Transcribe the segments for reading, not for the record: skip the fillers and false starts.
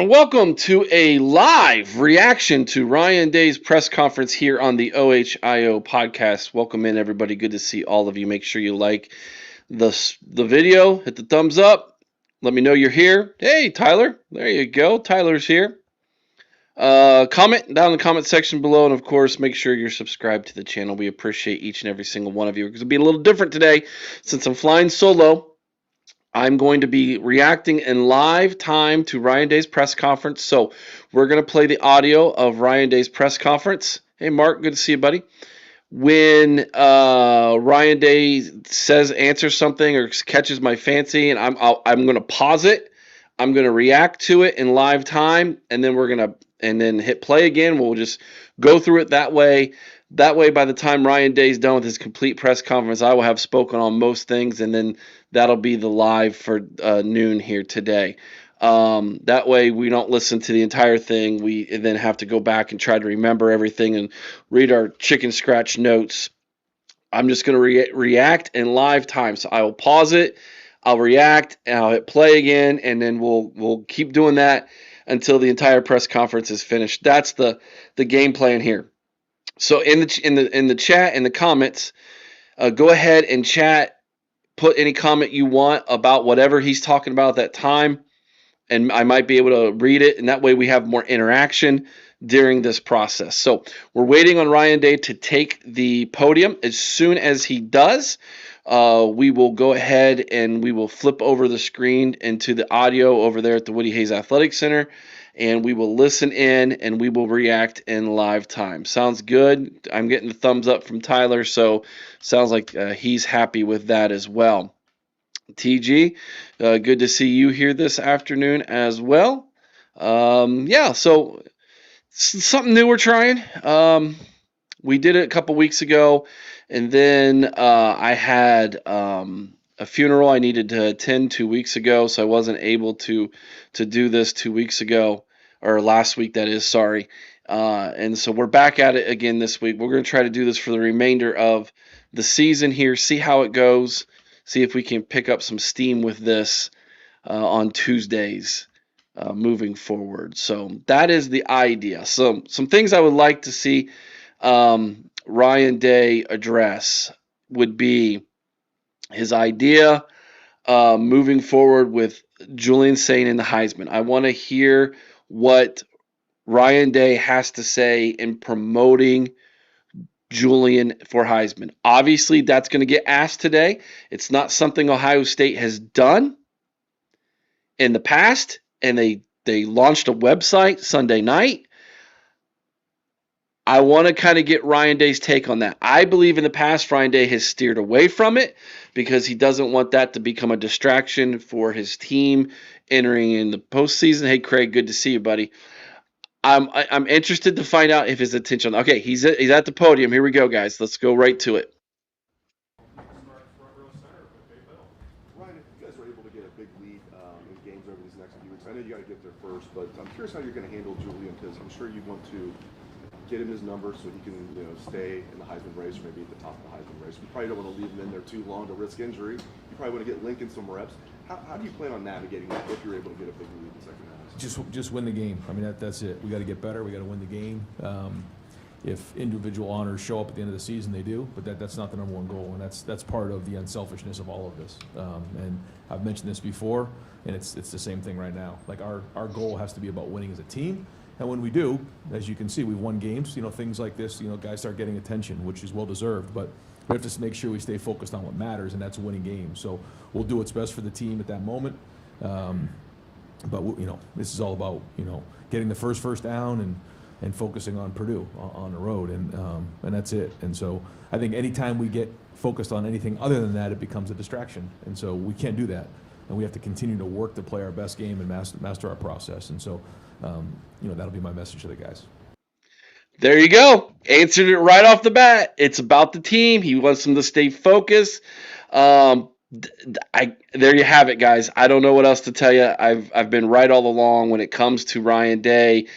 And welcome to a live reaction to Ryan Day's press conference here on the OHIO podcast. Welcome in, everybody. Good to see all of you. Make sure you like the video, hit the thumbs up. Let me know you're here. Hey, Tyler. There you go. Tyler's here. Comment down in the comment section below, and of course, make sure you're subscribed to the channel. We appreciate each and every single one of you. It's going to be a little different today since I'm flying solo. I'm going to be reacting in live time to Ryan Day's press conference. So we're going to play the audio of Ryan Day's press conference. Hey, Mark, good to see you, buddy. When Ryan Day answers something or catches my fancy, and I'm going to pause it. I'm going to react to it in live time, and then we're going to hit play again. We'll just go through it that way. That way, by the time Ryan Day's done with his complete press conference, I will have spoken on most things, and then that'll be the live for noon here today. That way, we don't listen to the entire thing. We then have to go back and try to remember everything and read our chicken scratch notes. I'm just going to react in live time. So I will pause it, I'll react, and I'll hit play again, and then we'll keep doing that until the entire press conference is finished. That's the game plan here. So in the chat, in the comments, go ahead and chat. Put any comment you want about whatever he's talking about at that time, and I might be able to read it, and that way we have more interaction during this process. So we're waiting on Ryan Day to take the podium. As soon as he does, we will go ahead and we will flip over the screen into the audio over there at the Woody Hayes Athletic Center, and we will listen in and we will react in live time. Sounds good? I'm getting the thumbs up from Tyler, so sounds like he's happy with that as well. TG, good to see you here this afternoon as well. Yeah, so something new we're trying. We did it a couple weeks ago, and then I had a funeral I needed to attend 2 weeks ago, so I wasn't able to do this 2 weeks ago, or last week, that is, sorry. And so we're back at it again this week. We're going to try to do this for the remainder of the season here, see how it goes, see if we can pick up some steam with this on Tuesdays moving forward. So that is the idea. So some things I would like to see Ryan Day address would be his idea moving forward with Julian Sayin in the Heisman. I want to hear what Ryan Day has to say in promoting Julian for Heisman. Obviously, that's going to get asked today. It's not something Ohio State has done in the past, and they launched a website Sunday night. I want to kind of get Ryan Day's take on that. I believe in the past Ryan Day has steered away from it because he doesn't want that to become a distraction for his team entering in the postseason. Hey, Craig, good to see you, buddy. I'm interested to find out if his attention. Okay, he's at the podium. Here we go, guys. Let's go right to it. Ryan, if you guys are able to get a big lead in games over these next few weeks, I know you got to get there first, but I'm curious how you're going to handle Julian, because I'm sure you want to get him his number so he can stay in the Heisman race, or maybe at the top of the Heisman race. You probably don't want to leave him in there too long to risk injury. You probably want to get Lincoln some reps. How do you plan on navigating that if you're able to get a big lead in the second half? Just win the game. I mean, that's it. We got to get better. We got to win the game. If individual honors show up at the end of the season, they do, but that's not the number one goal, and that's part of the unselfishness of all of this. And I've mentioned this before, and it's the same thing right now. Like our goal has to be about winning as a team, and when we do, as you can see, we've won games. Things like this. Guys start getting attention, which is well deserved, but we have to make sure we stay focused on what matters, and that's winning games. So we'll do what's best for the team at that moment. But this is all about getting the first down and focusing on Purdue on the road, and that's it. And so I think anytime we get focused on anything other than that, it becomes a distraction. And so we can't do that, and we have to continue to work to play our best game and master our process. And so that'll be my message to the guys. There you go. Answered it right off the bat. It's about the team. He wants them to stay focused. There you have it, guys. I don't know what else to tell you. I've been right all along when it comes to Ryan Day.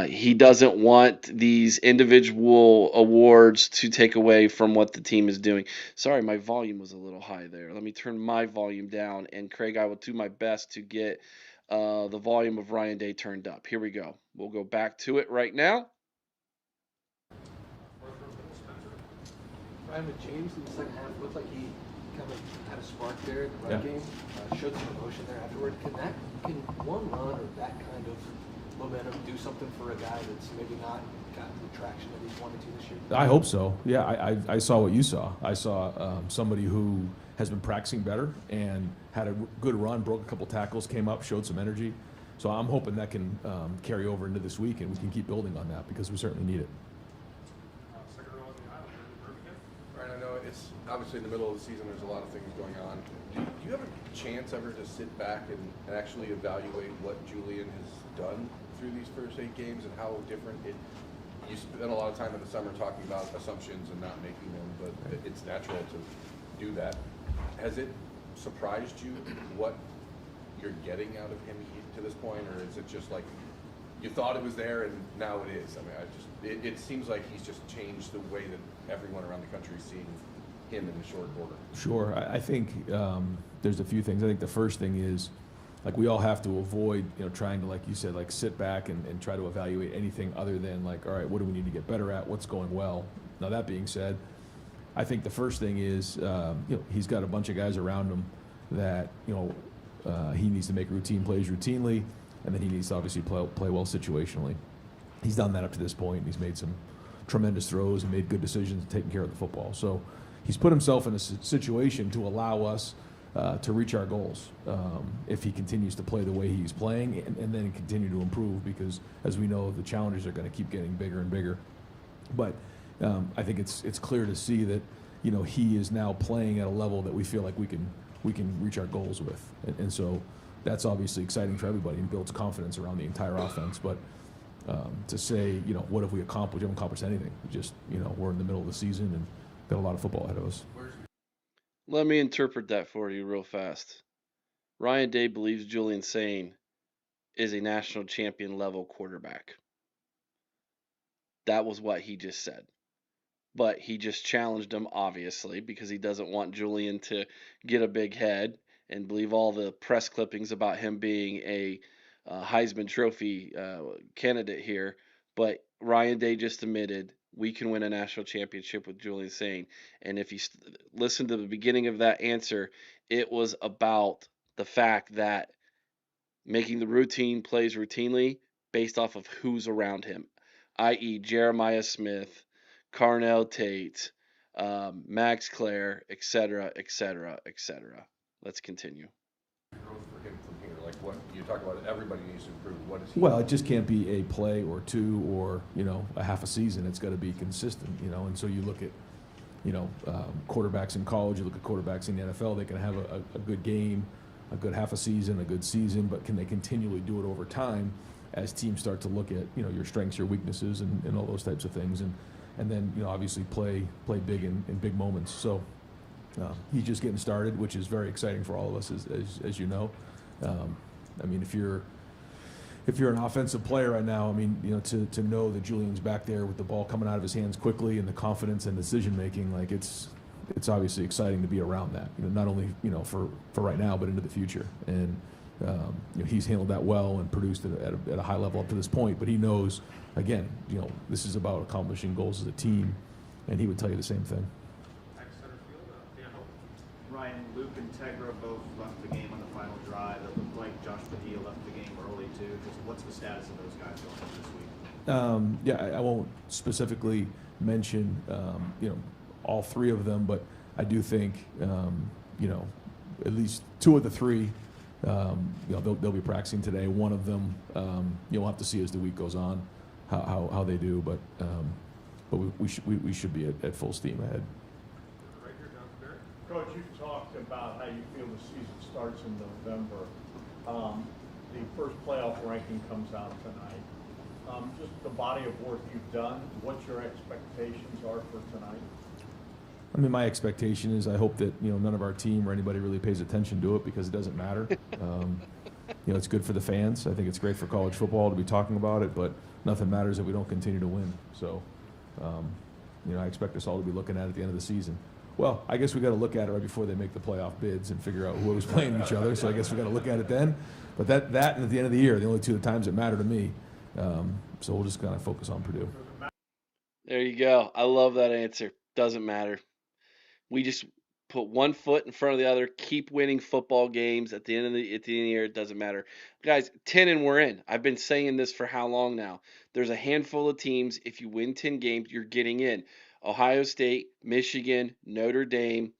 He doesn't want these individual awards to take away from what the team is doing. Sorry, my volume was a little high there. Let me turn my volume down. And Craig, I will do my best to get the volume of Ryan Day turned up. Here we go. We'll go back to it right now. Ryan with James in the second half looked like he kind of had a spark there in the run game, showed some emotion there afterward. Can one run or that kind of momentum do something for a guy that's maybe not got the traction that he's wanted to this year? I hope so. Yeah, I saw what you saw. I saw somebody who has been practicing better and had a good run, broke a couple tackles, came up, showed some energy. So I'm hoping that can carry over into this week, and we can keep building on that because we certainly need it. Right, I know it's obviously in the middle of the season. There's a lot of things going on. Do you have a chance ever to sit back and actually evaluate what Julian has done through these first 8 games and how different it? You spend a lot of time in the summer talking about assumptions and not making them, but it's natural to do that. Has it surprised you what you're getting out of him to this point, or is it just like you thought it was there and now it is? I mean, it seems like he's just changed the way that everyone around the country is seeing him in the short order. Sure. I think there's a few things. I think the first thing is, like, we all have to avoid, trying to, like you said, like sit back and try to evaluate anything other than like, all right, what do we need to get better at? What's going well? Now, that being said, I think the first thing is, he's got a bunch of guys around him that, he needs to make routine plays routinely, and then he needs to obviously play well situationally. He's done that up to this point. He's made some tremendous throws and made good decisions and taken care of the football. So he's put himself in a situation to allow us to reach our goals if he continues to play the way he's playing and then continue to improve, because, as we know, the challenges are going to keep getting bigger and bigger. But I think it's clear to see that he is now playing at a level that we feel like we can reach our goals with, and so that's obviously exciting for everybody and builds confidence around the entire offense. But to say, what have we accomplished? We haven't accomplished anything. We just, we're in the middle of the season and got a lot of football ahead of us. Let me interpret that for you real fast. Ryan Day believes Julian Sain is a national champion level quarterback. That was what he just said. But he just challenged him, obviously, because he doesn't want Julian to get a big head and believe all the press clippings about him being a Heisman Trophy candidate here. But Ryan Day just admitted we can win a national championship with Julian Sain. And if you listen to the beginning of that answer, it was about the fact that making the routine plays routinely based off of who's around him, i.e. Jeremiah Smith, Carnell Tate, Max Clare, etc., etc., etc. Let's continue. Growth for him from here, like what you talk about, everybody needs to improve. What is he? Well, it just can't be a play or two or a half a season. It's got to be consistent, And so you look at quarterbacks in college. You look at quarterbacks in the NFL. They can have a good game, a good half a season, a good season, but can they continually do it over time as teams start to look at your strengths, your weaknesses, and all those types of things, and then obviously play big in big moments. So he's just getting started, which is very exciting for all of us, as you know. I mean, if you're an offensive player right now, I mean, to know that Julian's back there with the ball coming out of his hands quickly and the confidence and decision making, like it's obviously exciting to be around that. Not only for right now, but into the future. And he's handled that well and produced it at a high level up to this point. But he knows, again, this is about accomplishing goals as a team, and he would tell you the same thing. Ryan, Luke and Tegra both left the game on the final drive. It looked like Josh Padilla left the game early too. Just what's the status of those guys going into this week? Yeah, I won't specifically mention all three of them, but I do think at least two of the three they'll be practicing today. One of them we'll have to see as the week goes on how they do, but we should be at full steam ahead. Coach, you've talked about how you feel the season starts in November. The first playoff ranking comes out tonight. Just the body of work you've done, what your expectations are for tonight? I mean, my expectation is I hope that none of our team or anybody really pays attention to it, because it doesn't matter. It's good for the fans. I think it's great for college football to be talking about it, but nothing matters if we don't continue to win. So, I expect us all to be looking at the end of the season. Well, I guess we got to look at it right before they make the playoff bids and figure out who was playing each other. So I guess we got to look at it then. But that and at the end of the year, the only two times that matter to me. So we'll just kind of focus on Purdue. There you go. I love that answer. Doesn't matter. We just put one foot in front of the other, keep winning football games. At the end of the year, it doesn't matter. Guys, 10 and we're in. I've been saying this for how long now? There's a handful of teams. If you win 10 games, you're getting in. Ohio State, Michigan, Notre Dame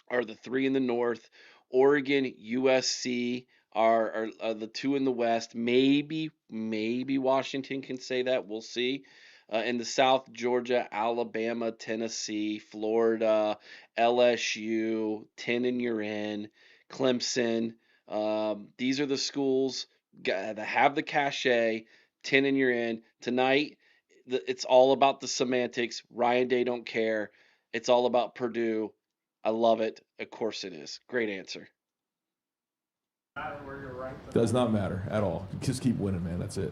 are the three in the North. Oregon, USC are the two in the West. Maybe Washington can say that. We'll see. In the South, Georgia, Alabama, Tennessee, Florida, LSU, 10 and you're in, Clemson. These are the schools that have the cachet, 10 and you're in. Tonight, it's all about the semantics. Ryan Day don't care. It's all about Purdue. I love it. Of course it is. Great answer. Where you're ranked. Does not matter at all. Just keep winning, man. That's it.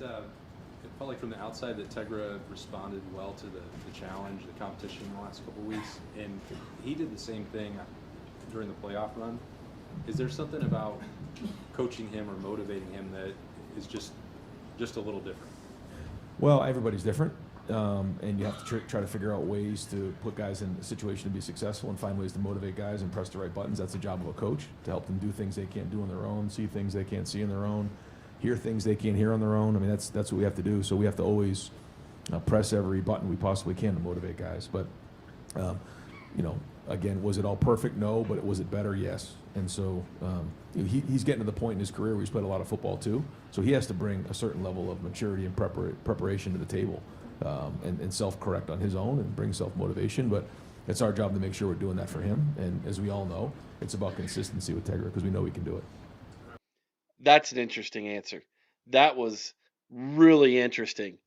It felt like from the outside that Tegra responded well to the challenge, the competition in the last couple of weeks, and he did the same thing during the playoff run. Is there something about coaching him or motivating him that is just a little different? Well, everybody's different, and you have to try to figure out ways to put guys in a situation to be successful and find ways to motivate guys and press the right buttons. That's the job of a coach, to help them do things they can't do on their own, see things they can't see on their own, hear things they can't hear on their own. I mean, that's what we have to do. So we have to always press every button we possibly can to motivate guys. But, again, was it all perfect? No. But was it better? Yes. And so he's getting to the point in his career where he's played a lot of football too. So he has to bring a certain level of maturity and preparation to the table and self-correct on his own and bring self-motivation. But it's our job to make sure we're doing that for him. And as we all know, it's about consistency with Tegra because we know we can do it. That's an interesting answer. That was really interesting.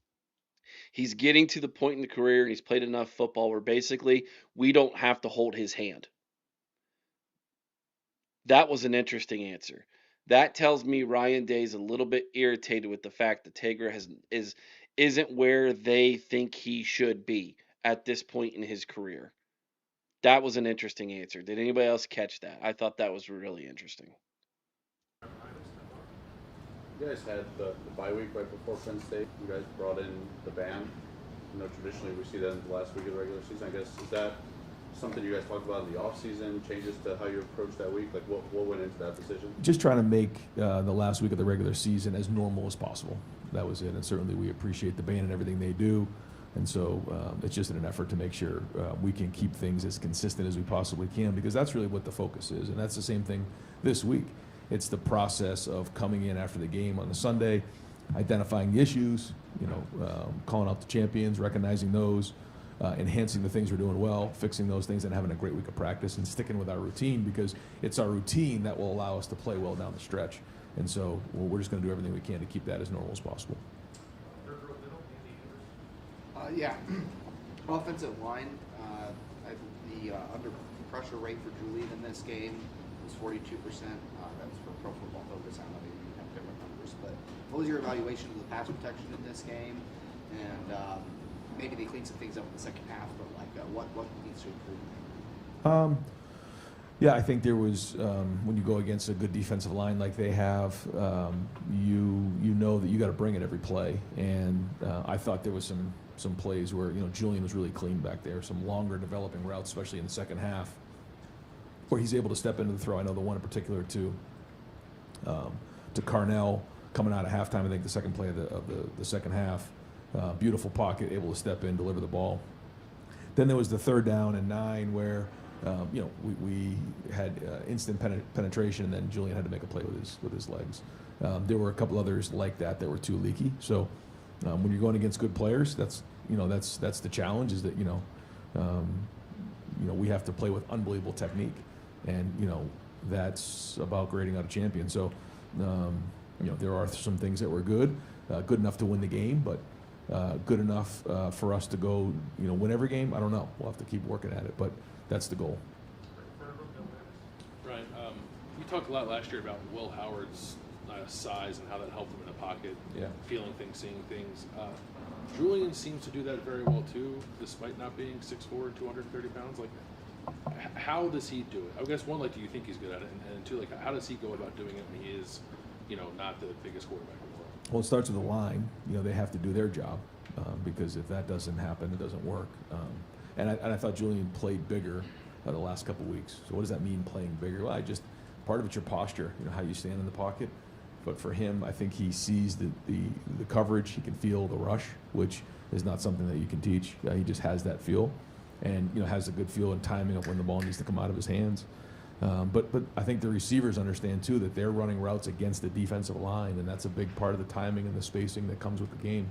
He's getting to the point in the career and he's played enough football where basically we don't have to hold his hand. That was an interesting answer. That tells me Ryan Day's a little bit irritated with the fact that Tegra isn't where they think he should be at this point in his career. That was an interesting answer. Did anybody else catch that? I thought that was really interesting. You guys had the bye week right before Penn State. You guys brought in the band. Traditionally we see that in the last week of the regular season. I guess, is that something you guys talked about in the offseason, changes to how you approach that week? Like what went into that decision? Just trying to make the last week of the regular season as normal as possible. That was it. And certainly we appreciate the band and everything they do. And so it's just in an effort to make sure we can keep things as consistent as we possibly can, because that's really what the focus is. And that's the same thing this week. It's the process of coming in after the game on the Sunday, identifying the issues, calling out the champions, recognizing those, enhancing the things we're doing well, fixing those things, and having a great week of practice and sticking with our routine, because it's our routine that will allow us to play well down the stretch. And so we're just going to do everything we can to keep that as normal as possible. Yeah, offensive line, the under pressure rate for Julian in this game was 42%. That's for Pro Football Focus. I don't know if you have different numbers, but what was your evaluation of the pass protection in this game? And maybe they cleaned some things up in the second half, but what needs to improve? Yeah, I think there was when you go against a good defensive line like they have, you know that you got to bring it every play. And I thought there was some plays where Julian was really clean back there, some longer developing routes, especially in the second half, where he's able to step into the throw. I know the one in particular to Carnell coming out of halftime. I think the second play of the second half, beautiful pocket, able to step in, deliver the ball. Then there was the 3rd down and 9 where we had instant penetration, and then Julian had to make a play with his legs. There were a couple others like that were too leaky. So when you're going against good players, that's the challenge, is that we have to play with unbelievable technique, and that's about grading out a champion. So there are some things that were good enough to win the game, but good enough for us to go win every game. I don't know. We'll have to keep working at it, but that's the goal. Right. You talked a lot last year about Will Howard's size and how that helped him in the pocket, Yeah. feeling things, seeing things. Julian seems to do that very well too, despite not being 6'4" and 230 pounds. Like, how does he do it? I guess one, like, do you think he's good at it, and two, like, how does he go about doing it when he is, not the biggest quarterback in the world? Well, it starts with the line. They have to do their job because if that doesn't happen, it doesn't work. And I thought Julian played bigger the last couple of weeks. So what does that mean, playing bigger? Well, part of it's your posture, how you stand in the pocket. But for him, I think he sees the coverage. He can feel the rush, which is not something that you can teach. He just has that feel, and has a good feel and timing of when the ball needs to come out of his hands. But I think the receivers understand too that they're running routes against the defensive line, and that's a big part of the timing and the spacing that comes with the game.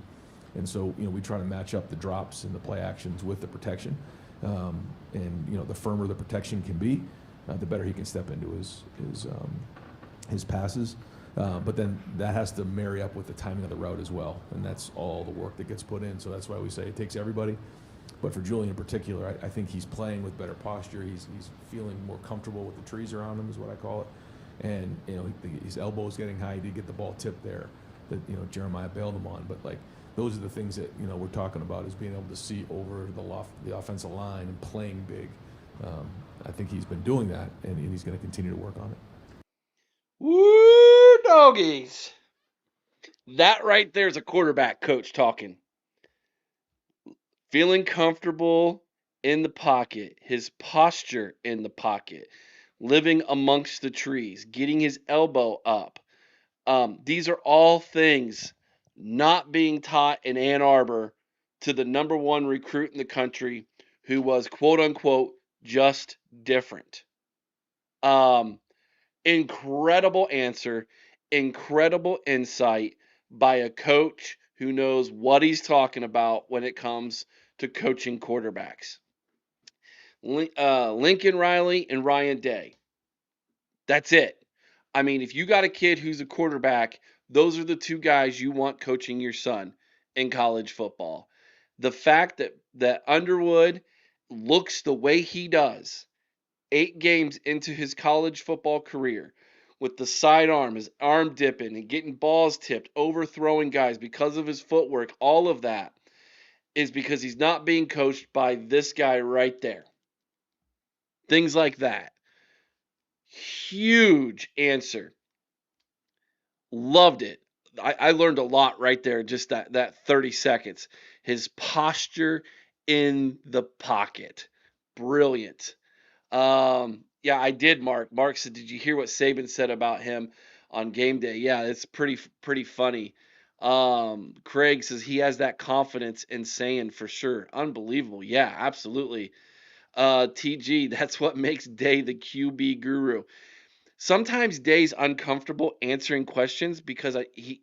And so we try to match up the drops and the play actions with the protection. And the firmer the protection can be, the better he can step into his passes. But then that has to marry up with the timing of the route as well, and that's all the work that gets put in. So that's why we say it takes everybody. But for Julian in particular, I think he's playing with better posture. He's feeling more comfortable with the trees around him, is what I call it. And his elbow's getting high. He did get the ball tipped there that Jeremiah bailed him on. But those are the things that we're talking about, is being able to see over the offensive line and playing big. I think he's been doing that, and he's going to continue to work on it. Woo, doggies! That right there is a quarterback coach talking. Feeling comfortable in the pocket, his posture in the pocket, living amongst the trees, getting his elbow up. These are all things not being taught in Ann Arbor to the number one recruit in the country, who was, quote unquote, just different. Incredible answer, incredible insight by a coach who knows what he's talking about when it comes to coaching quarterbacks. Lincoln Riley and Ryan Day. That's it. I mean, if you got a kid who's a quarterback, those are the two guys you want coaching your son in college football. The fact that Underwood looks the way he does 8 games into his college football career, with the sidearm, his arm dipping and getting balls tipped, overthrowing guys because of his footwork, all of that is because he's not being coached by this guy right there. Things like that. Huge answer. Loved it. I learned a lot right there, just that 30 seconds. His posture in the pocket. Brilliant. Yeah, I did, Mark. Mark said, did you hear what Saban said about him on game day? Yeah, it's pretty funny. Craig says he has that confidence in saying for sure. Unbelievable. Yeah, absolutely. TG, that's what makes Day the QB guru. Sometimes Day's uncomfortable answering questions because he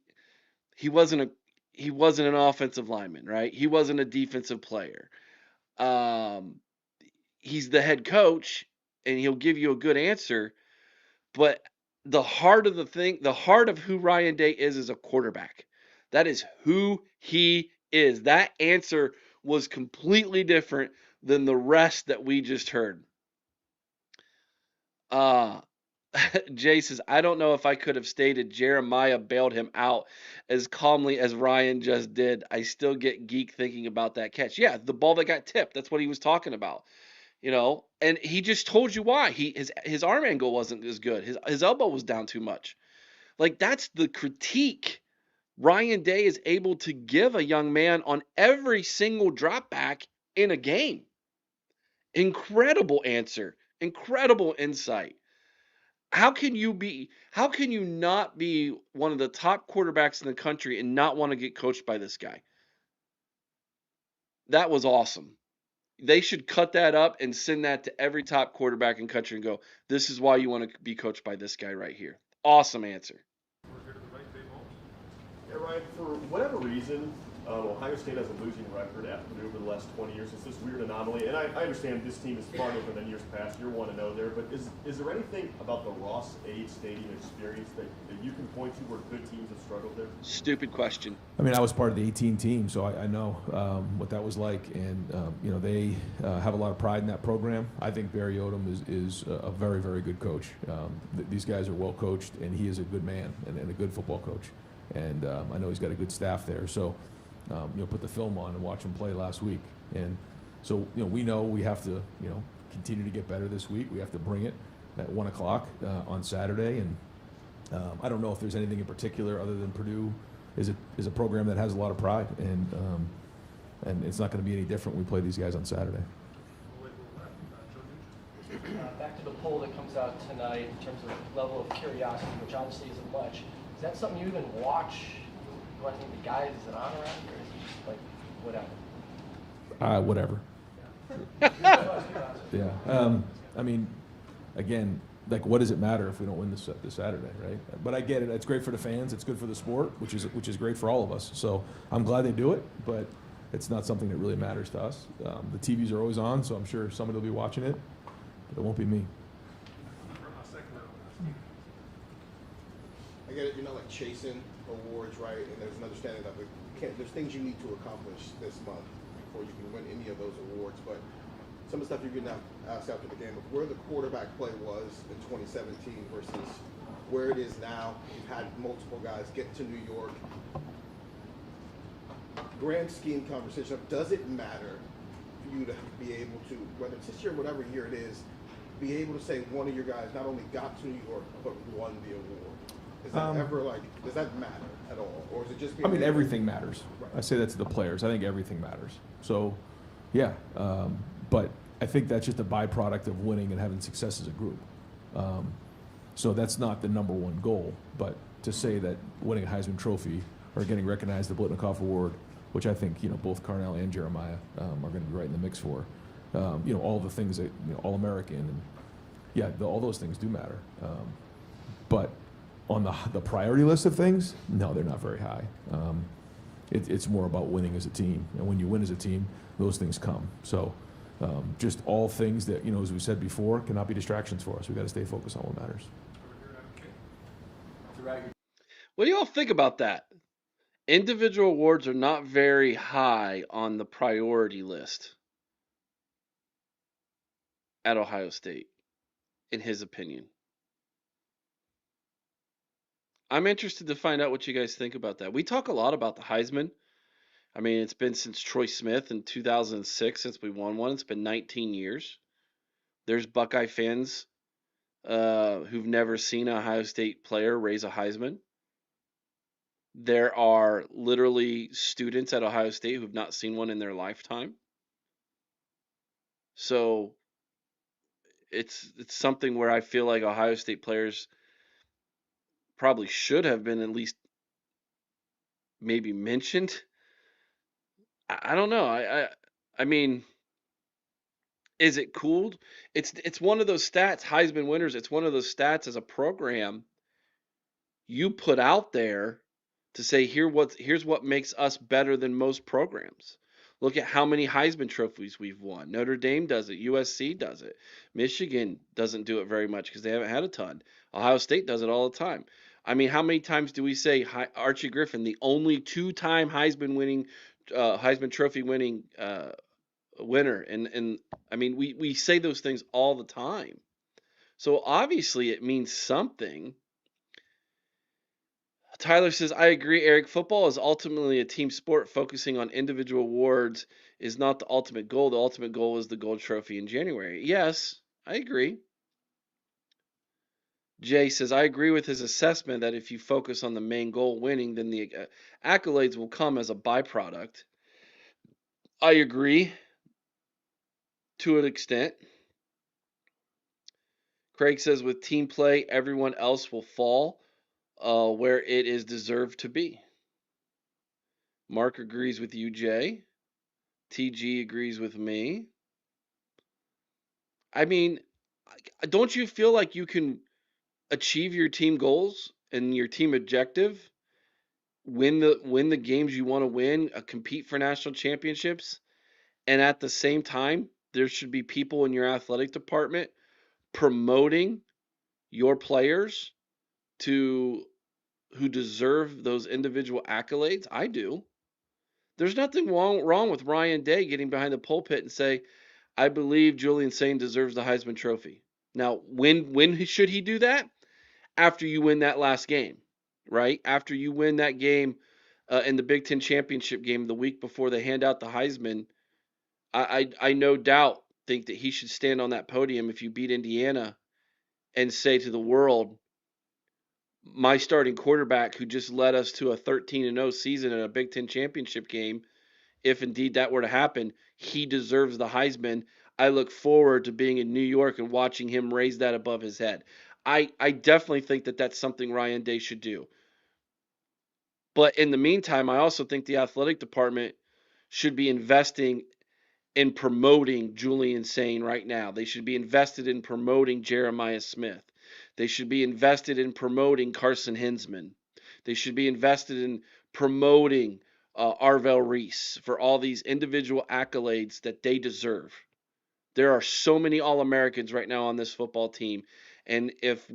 wasn't an offensive lineman, right? He wasn't a defensive player. He's the head coach, and he'll give you a good answer. But the heart of who Ryan Day is a quarterback. That is who he is. That answer was completely different than the rest that we just heard. Jay says, I don't know if I could have stated Jeremiah bailed him out as calmly as Ryan just did. I still get geek thinking about that catch. Yeah, the ball that got tipped. That's what he was talking about. And he just told you why. His arm angle wasn't as good. His elbow was down too much. That's the critique Ryan Day is able to give a young man on every single drop back in a game. Incredible answer. Incredible insight. How can you not be one of the top quarterbacks in the country and not want to get coached by this guy? That was awesome. They should cut that up and send that to every top quarterback in the country and go, this is why you want to be coached by this guy right here. Awesome answer. Yeah, Ryan, for whatever reason, Ohio State has a losing record after Purdue over the last 20 years. It's this weird anomaly, and I understand this team is far different than years past. You're 1-0 there, but is there anything about the Ross-Ade Stadium experience that you can point to where good teams have struggled there? Stupid question. I mean, I was part of the 18 team, so I know what that was like, and they have a lot of pride in that program. I think Barry Odom is a very, very good coach. These guys are well coached, and he is a good man and a good football coach. And I know he's got a good staff there. So put the film on and watch him play last week. And so, we know we have to, continue to get better this week. We have to bring it at 1 o'clock on Saturday. And I don't know if there's anything in particular other than Purdue is a program that has a lot of pride, and it's not going to be any different when we play these guys on Saturday. Back to the poll that comes out tonight in terms of level of curiosity, which obviously isn't much. Is that something you even watch? You want to think the guys is it on around here, or is it just like whatever? Whatever. Yeah. I mean, again, like, what does it matter if we don't win this Saturday, right? But I get it. It's great for the fans. It's good for the sport, which is great for all of us. So I'm glad they do it, but it's not something that really matters to us. The TVs are always on, so I'm sure somebody will be watching it, but it won't be me. I get it. You're not like chasing awards, right? And there's an understanding that there's things you need to accomplish this month before you can win any of those awards. But some of the stuff you're getting asked after the game of where the quarterback play was in 2017 versus where it is now. You've had multiple guys get to New York. Grand scheme conversation of, does it matter for you to be able to, whether it's this year or whatever year it is, be able to say one of your guys not only got to New York but won the award? Is that ever does that matter at all, or is it just? I mean, everything matters. Right. I say that to the players. I think everything matters. So, yeah, but I think that's just a byproduct of winning and having success as a group. So that's not the number one goal. But to say that winning a Heisman Trophy or getting recognized the Blitnikoff Award, which I think both Carnell and Jeremiah are going to be right in the mix for, all the things that All-American and all those things do matter. But on the priority list of things, no, they're not very high. It's more about winning as a team, and when you win as a team, those things come. So just all things that as we said before, cannot be distractions for us. We got to stay focused on what matters. What do y'all think about that? Individual awards are not very high on the priority list at Ohio State, in his opinion. I'm interested to find out what you guys think about that. We talk a lot about the Heisman. I mean, it's been since Troy Smith in 2006 since we won one. It's been 19 years. There's Buckeye fans who've never seen a Ohio State player raise a Heisman. There are literally students at Ohio State who've not seen one in their lifetime. So it's something where I feel like Ohio State players probably should have been at least maybe mentioned. I don't know. I mean, is it cool? It's one of those stats, Heisman winners. It's one of those stats as a program you put out there to say here's what makes us better than most programs. Look at how many Heisman trophies we've won. Notre Dame does it. USC does it. Michigan doesn't do it very much because they haven't had a ton. Ohio State does it all the time. I mean, how many times do we say Archie Griffin, the only two-time Heisman Trophy winning winner? And I mean, we say those things all the time. So obviously it means something. Tyler says, I agree, Eric. Football is ultimately a team sport. Focusing on individual awards is not the ultimate goal. The ultimate goal is the gold trophy in January. Yes, I agree. Jay says, I agree with his assessment that if you focus on the main goal, winning, then the accolades will come as a byproduct. I agree to an extent. Craig says, with team play, everyone else will fall where it is deserved to be. Mark agrees with you, Jay. TG agrees with me. I mean, don't you feel like you can achieve your team goals and your team objective, win the games you want to win, compete for national championships, and at the same time, there should be people in your athletic department promoting your players who deserve those individual accolades? I do. There's nothing wrong with Ryan Day getting behind the pulpit and say, I believe Julian Sain deserves the Heisman Trophy. Now, when should he do that? After you win that last game, right? After you win that game in the Big Ten championship game the week before they hand out the Heisman, I no doubt think that he should stand on that podium if you beat Indiana and say to the world, my starting quarterback who just led us to a 13-0 season in a Big Ten championship game, if indeed that were to happen, he deserves the Heisman. I look forward to being in New York and watching him raise that above his head. I definitely think that that's something Ryan Day should do. But in the meantime, I also think the athletic department should be investing in promoting Julian Sain right now. They should be invested in promoting Jeremiah Smith. They should be invested in promoting Carson Hinsman. They should be invested in promoting Arvell Reese for all these individual accolades that they deserve. There are so many All-Americans right now on this football team. And if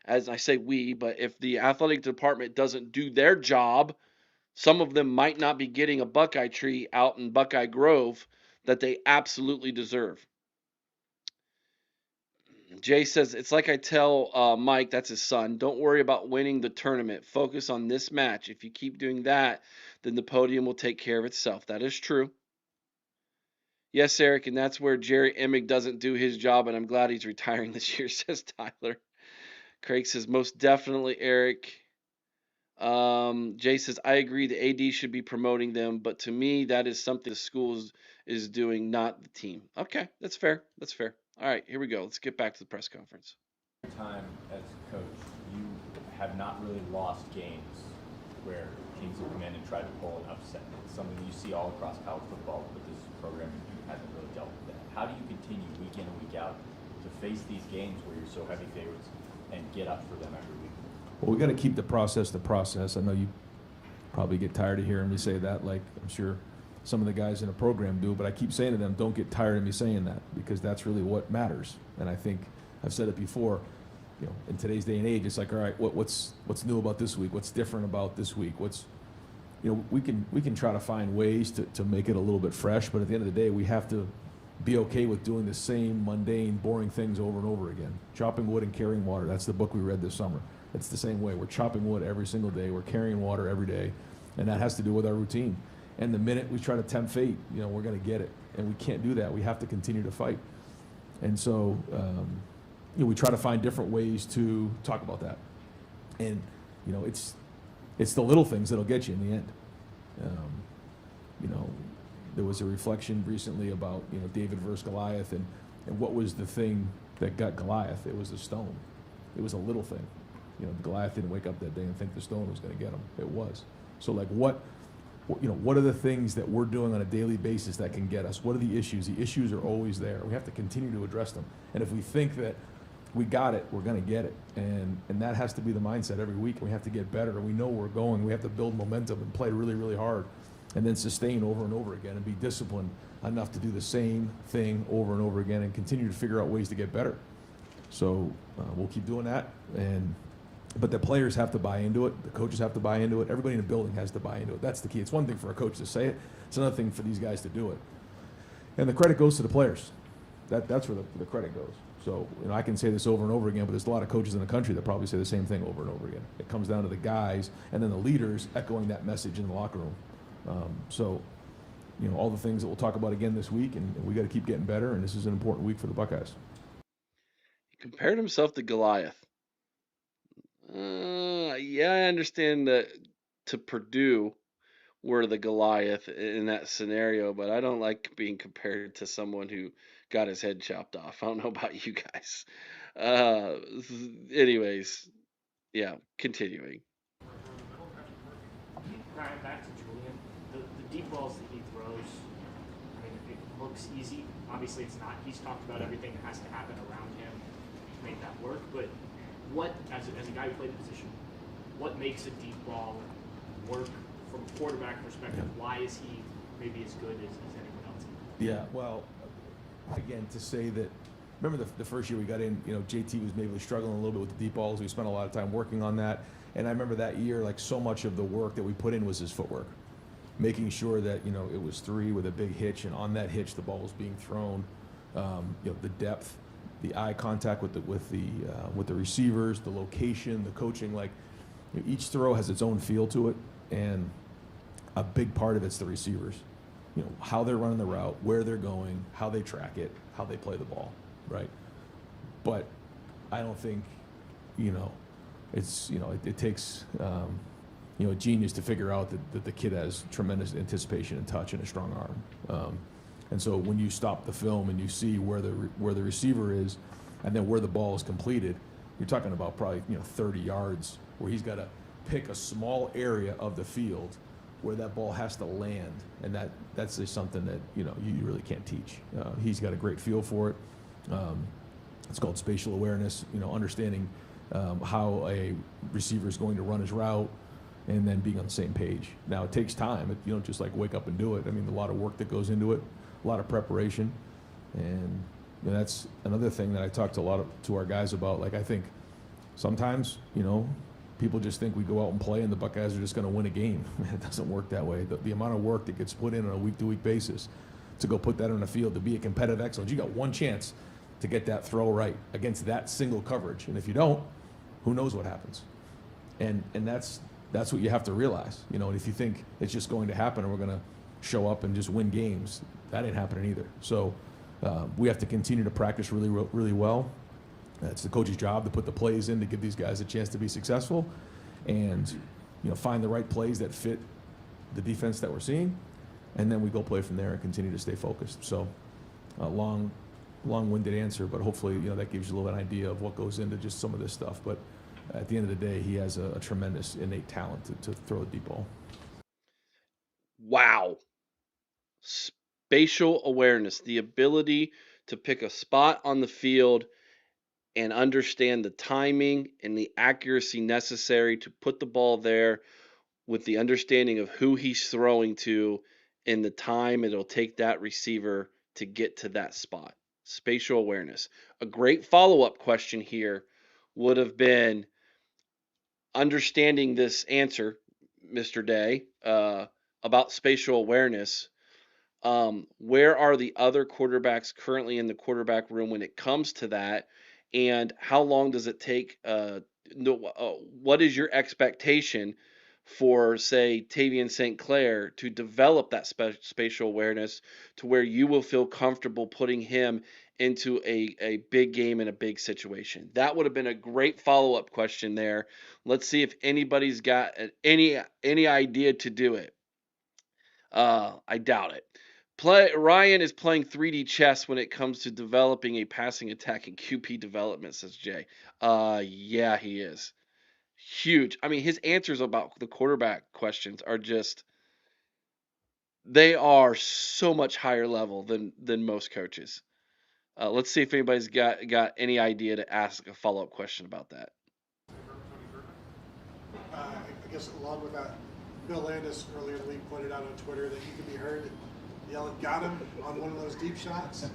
as I say we, but if the athletic department doesn't do their job, some of them might not be getting a Buckeye tree out in Buckeye Grove that they absolutely deserve. Jay says, it's like I tell Mike, that's his son, don't worry about winning the tournament. Focus on this match. If you keep doing that, then the podium will take care of itself. That is true. Yes, Eric, and that's where Jerry Emig doesn't do his job, and I'm glad he's retiring this year, says Tyler. Craig says, most definitely, Eric. Jay says, I agree the AD should be promoting them, but to me, that is something the school is doing, not the team. Okay, that's fair. That's fair. All right, here we go. Let's get back to the press conference. Time as coach, you have not really lost games where teams have come in and tried to pull an upset. It's something you see all across college football, but this program hasn't really dealt with that. How do you continue week in and week out to face these games where you're so heavy favorites and get up for them every week? Well, we got to keep the process. I know you probably get tired of hearing me say that, like I'm sure some of the guys in the program do, but I keep saying to them, don't get tired of me saying that, because that's really what matters. And I think I've said it before, in today's day and age, it's like, all right, what's new about this week? What's different about this week? We can try to find ways to make it a little bit fresh, but at the end of the day, we have to be okay with doing the same mundane, boring things over and over again. Chopping wood and carrying water. That's the book we read this summer. It's the same way. We're chopping wood every single day. We're carrying water every day, and that has to do with our routine. And the minute we try to tempt fate, we're going to get it, and we can't do that. We have to continue to fight. And so, we try to find different ways to talk about that. And it's the little things that'll get you in the end. There was a reflection recently about David versus Goliath, and what was the thing that got Goliath? It was the stone. It was a little thing. Goliath didn't wake up that day and think the stone was going to get him. It was. So like what are the things that we're doing on a daily basis that can get us? What are the issues? The issues are always there. We have to continue to address them. And if we think that we got it, we're going to get it. And that has to be the mindset every week. We have to get better. We know where we're going. We have to build momentum and play really, really hard, and then sustain over and over again and be disciplined enough to do the same thing over and over again and continue to figure out ways to get better. So we'll keep doing that. But the players have to buy into it. The coaches have to buy into it. Everybody in the building has to buy into it. That's the key. It's one thing for a coach to say it. It's another thing for these guys to do it. And the credit goes to the players. That's where the credit goes. So I can say this over and over again, but there's a lot of coaches in the country that probably say the same thing over and over again. It comes down to the guys and then the leaders echoing that message in the locker room. All the things that we'll talk about again this week, and we got to keep getting better, and this is an important week for the Buckeyes. He compared himself to Goliath. Yeah, I understand that to Purdue we're the Goliath in that scenario, but I don't like being compared to someone who got his head chopped off. I don't know about you guys. Anyways, yeah, continuing. Ryan, back to Julian. The deep balls that he throws, I mean, it looks easy. Obviously, it's not. He's talked about everything that has to happen around him to make that work. But what, as a guy who played the position, what makes a deep ball work from a quarterback perspective? Yeah. Why is he maybe as good as anyone else? Yeah, well, again, to say that, remember the first year we got in, JT was maybe struggling a little bit with the deep balls. We spent a lot of time working on that. And I remember that year, like so much of the work that we put in was his footwork, making sure that, it was three with a big hitch, and on that hitch, the ball was being thrown. The depth, the eye contact with the receivers, the location, the coaching, each throw has its own feel to it. And a big part of it's the receivers. You know, how they're running the route, where they're going, how they track it, how they play the ball, right? But I don't think, you know, it's, you know, it takes, you know, a genius to figure out that the kid has tremendous anticipation and touch and a strong arm. And so when you stop the film and you see where the receiver is and then where the ball is completed, you're talking about probably, you know, 30 yards where he's got to pick a small area of the field where that ball has to land, and that's just something that, you know, you really can't teach. He's got a great feel for it. It's called spatial awareness, you know, understanding how a receiver is going to run his route and then being on the same page. Now, it takes time. You don't just like wake up and do it. I mean, a lot of work that goes into it, a lot of preparation, and you know, that's another thing that I talk to our guys about. Like, I think sometimes, you know, people just think we go out and play and the Buckeyes are just going to win a game. It doesn't work that way. The amount of work that gets put in on a week-to-week basis to go put that on the field, to be a competitive excellence, you got one chance to get that throw right against that single coverage. And if you don't, who knows what happens? And that's what you have to realize. You know, and if you think it's just going to happen and we're going to show up and just win games, that ain't happening either. So we have to continue to practice really, really well. It's the coach's job to put the plays in to give these guys a chance to be successful, and you know, find the right plays that fit the defense that we're seeing, and then we go play from there and continue to stay focused. So, long-winded answer, but hopefully, you know, that gives you a little bit of an idea of what goes into just some of this stuff. But at the end of the day, he has a tremendous innate talent to throw a deep ball. Wow. Spatial awareness, the ability to pick a spot on the field and understand the timing and the accuracy necessary to put the ball there with the understanding of who he's throwing to and the time it'll take that receiver to get to that spot. Spatial awareness. A great follow-up question here would have been, understanding this answer, Mr. Day, about spatial awareness. Where are the other quarterbacks currently in the quarterback room when it comes to that? And how long does it take? What is your expectation for, say, Tavian St. Clair to develop that spatial awareness to where you will feel comfortable putting him into a big game in a big situation? That would have been a great follow-up question there. Let's see if anybody's got any idea to do it. I doubt it. Ryan is playing 3D chess when it comes to developing a passing attack in QP development, says Jay. Yeah, he is. Huge. I mean, his answers about the quarterback questions are just, they are so much higher level than most coaches. Let's see if anybody's got any idea to ask a follow-up question about that. I guess along with that, Bill Landis earlier in the week pointed out on Twitter that he could be heard yelling, "Got him," on one of those deep shots.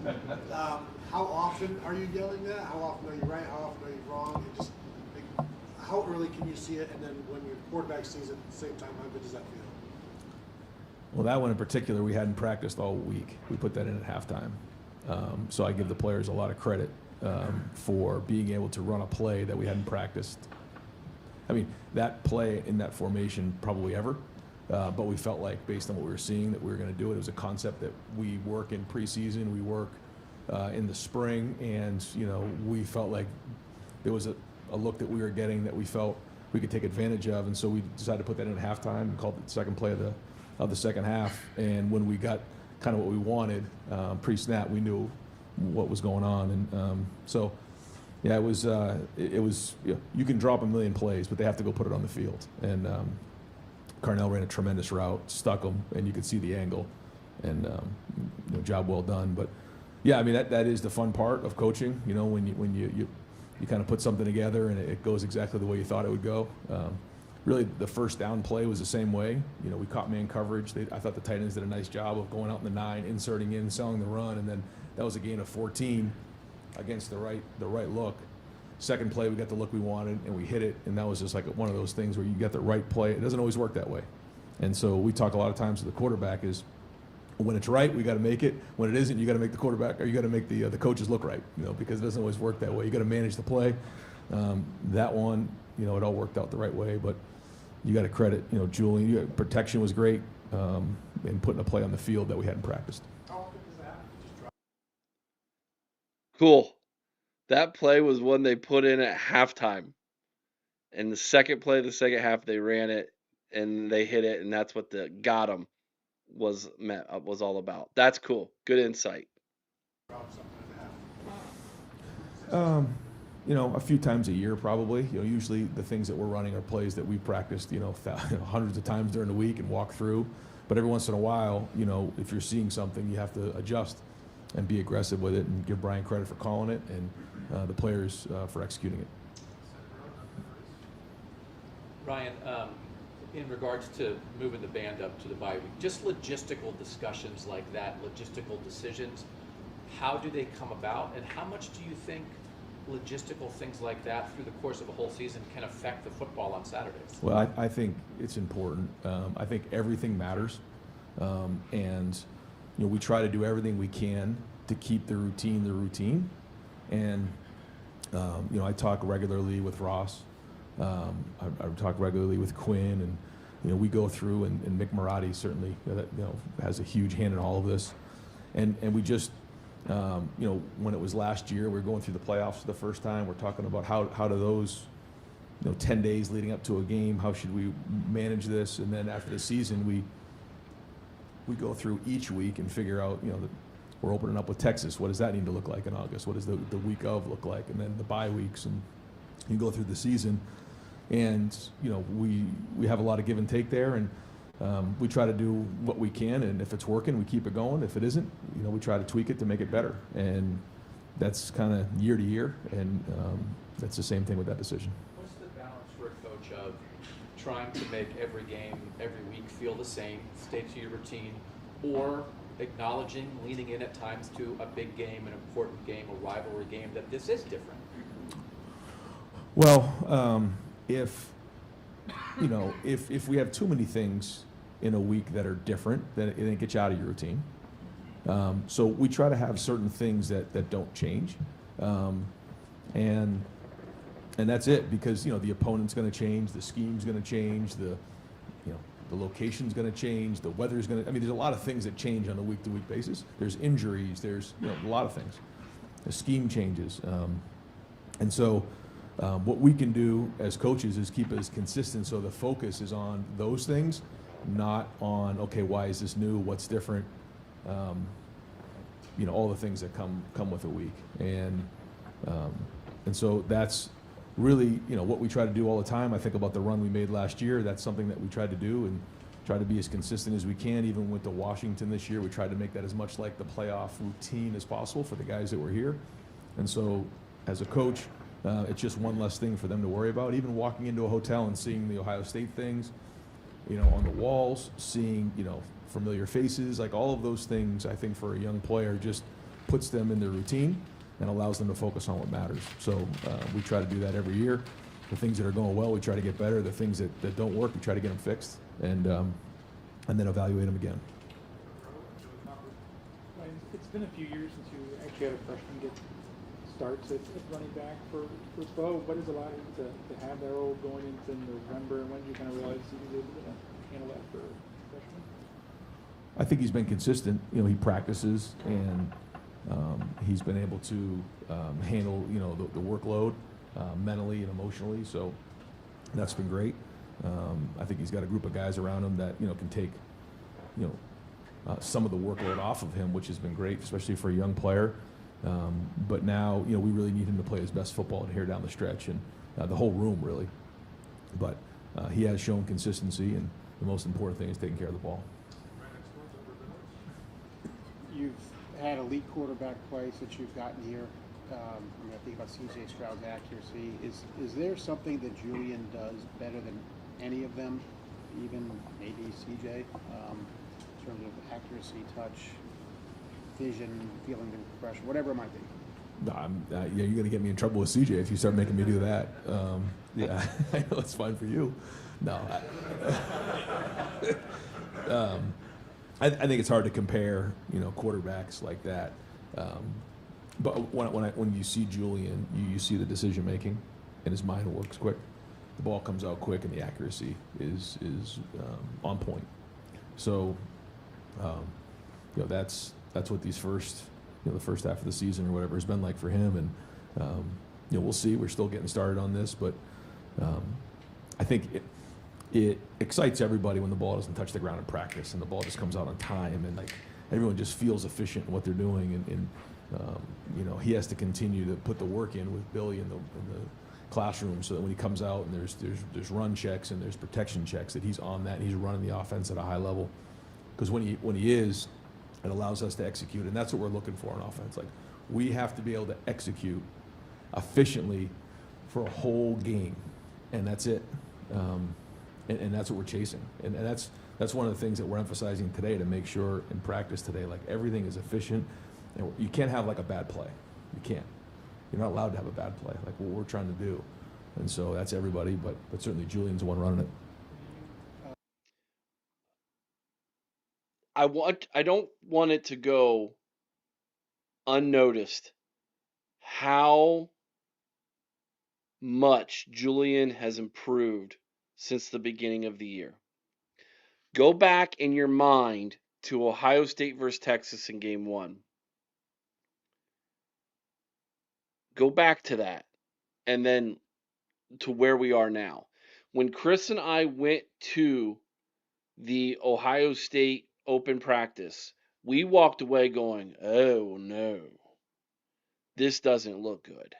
How often are you yelling that? How often are you right? How often are you wrong? And just like, how early can you see it? And then when your quarterback sees it at the same time, how good does that feel? Well, that one in particular, we hadn't practiced all week. We put that in at halftime. So I give the players a lot of credit for being able to run a play that we hadn't practiced. I mean, that play in that formation probably ever. But we felt like, based on what we were seeing, that we were going to do it. It was a concept that we work in preseason, we work in the spring, and you know, we felt like there was a look that we were getting that we felt we could take advantage of, and so we decided to put that in at halftime and called it the second play of the second half. And when we got kind of what we wanted pre-snap, we knew what was going on, and so yeah, it was you know, you can drop a million plays, but they have to go put it on the field. And Carnell ran a tremendous route, stuck him, and you could see the angle, and you know, job well done. But yeah, I mean, that is the fun part of coaching. You know, when you kind of put something together and it goes exactly the way you thought it would go. Really, the first down play was the same way. You know, we caught man coverage. I thought the tight ends did a nice job of going out in the 9, inserting in, selling the run, and then that was a gain of 14 against the right look. Second play, we got the look we wanted, and we hit it, and that was just like one of those things where you get the right play. It doesn't always work that way. And so we talk a lot of times to the quarterback is, when it's right, we got to make it. When it isn't, you got to make the quarterback, or you got to make the coaches look right, you know, because it doesn't always work that way. You got to manage the play. That one, you know, it all worked out the right way. But you got to credit, Julian. Protection was great, and putting a play on the field that we hadn't practiced. Cool. That play was one they put in at halftime. And the second play, the second half, they ran it and they hit it, and that's what the got 'em was all about. That's cool. Good insight. A few times a year probably. Usually the things that we're running are plays that we practiced, hundreds of times during the week and walk through. But every once in a while, if you're seeing something, you have to adjust and be aggressive with it and give Brian credit for calling it and the players for executing it. Ryan, in regards to moving the band up to the bye week, just logistical discussions like that, logistical decisions, how do they come about, and how much do you think logistical things like that through the course of a whole season can affect the football on Saturdays? Well, I think it's important. I think everything matters, and we try to do everything we can to keep the routine. And I talk regularly with Ross. I talk regularly with Quinn, and we go through, and Mick Marotti certainly has a huge hand in all of this, and we just when it was last year, we were going through the playoffs for the first time. We're talking about how do those 10 days leading up to a game, how should we manage this, and then after the season we go through each week and figure out that we're opening up with Texas. What does that need to look like in August? What does the week of look like, and then the bye weeks, and you go through the season. And we have a lot of give and take there, and we try to do what we can, and if it's working, we keep it going. If it isn't, we try to tweak it to make it better, and that's kind of year to year, and that's the same thing with that decision. What's the balance for a coach of trying to make every game, every week feel the same, stay to your routine, or acknowledging, leaning in at times to a big game, an important game, a rivalry game, that this is different? Well, if we have too many things in a week that are different, then it gets you out of your routine. So we try to have certain things that don't change, and that's it, because the opponent's going to change, the scheme's going to change, the location's going to change, the weather's going to. There's a lot of things that change on a week-to-week basis. There's injuries. There's a lot of things. The scheme changes, and so. What we can do as coaches is keep us consistent, so the focus is on those things, not on, okay, why is this new, what's different, all the things that come with a week. And so that's really, what we try to do all the time. I think about the run we made last year. That's something that we tried to do and try to be as consistent as we can. Even with the Washington this year, we tried to make that as much like the playoff routine as possible for the guys that were here. And so as a coach, it's just one less thing for them to worry about. Even walking into a hotel and seeing the Ohio State things, on the walls, seeing, familiar faces, like all of those things, I think for a young player just puts them in their routine and allows them to focus on what matters. So we try to do that every year. The things that are going well, we try to get better. The things that don't work, we try to get them fixed and then evaluate them again. It's been a few years since you actually had a freshman get starts at running back for Bo. What has allowed you to have that role going into November, and when did you kind of realize he was able to handle that for freshman? I think he's been consistent. He practices, and he's been able to handle the workload mentally and emotionally. So that's been great. I think he's got a group of guys around him that can take some of the workload off of him, which has been great, especially for a young player. But now, we really need him to play his best football here down the stretch, and the whole room really. But he has shown consistency, and the most important thing is taking care of the ball. You've had elite quarterback plays that you've gotten here. I think about C.J. Stroud's accuracy. Is there something that Julian does better than any of them, even maybe C.J., in terms of accuracy, touch, vision, feeling the pressure, whatever it might be? No, you're going to get me in trouble with CJ if you start making me do that. Yeah, I know it's fine for you. No, I think it's hard to compare, quarterbacks like that. But when you see Julian, you see the decision making, and his mind works quick. the ball comes out quick and the accuracy is on point. So, that's what these the first half of the season or whatever has been like for him. And we'll see. We're still getting started on this, but I think it excites everybody when the ball doesn't touch the ground in practice and the ball just comes out on time, and like everyone just feels efficient in what they're doing. And he has to continue to put the work in with Billy in the classroom, so that when he comes out and there's run checks and there's protection checks, that he's on that and he's running the offense at a high level. Because when he is, it allows us to execute, and that's what we're looking for in offense. Like, we have to be able to execute efficiently for a whole game, and that's it. And that's what we're chasing, and that's one of the things that we're emphasizing today, to make sure in practice today, like, everything is efficient, and you can't have like a bad play. You can't. You're not allowed to have a bad play, like what we're trying to do. And so that's everybody, but certainly Julian's the one running it. I don't want it to go unnoticed how much Julian has improved since the beginning of the year. Go back in your mind to Ohio State versus Texas in game 1. Go back to that, and then to where we are now. When Chris and I went to the Ohio State open practice, we walked away going, oh no, this doesn't look good.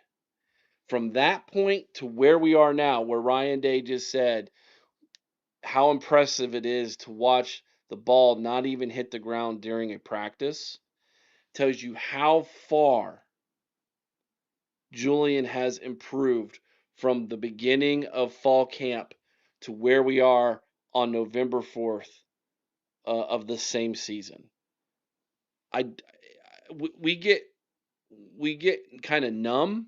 From that point to where we are now, where Ryan Day just said how impressive it is to watch the ball not even hit the ground during a practice, tells you how far Julian has improved from the beginning of fall camp to where we are on November 4th of the same season. We get kind of numb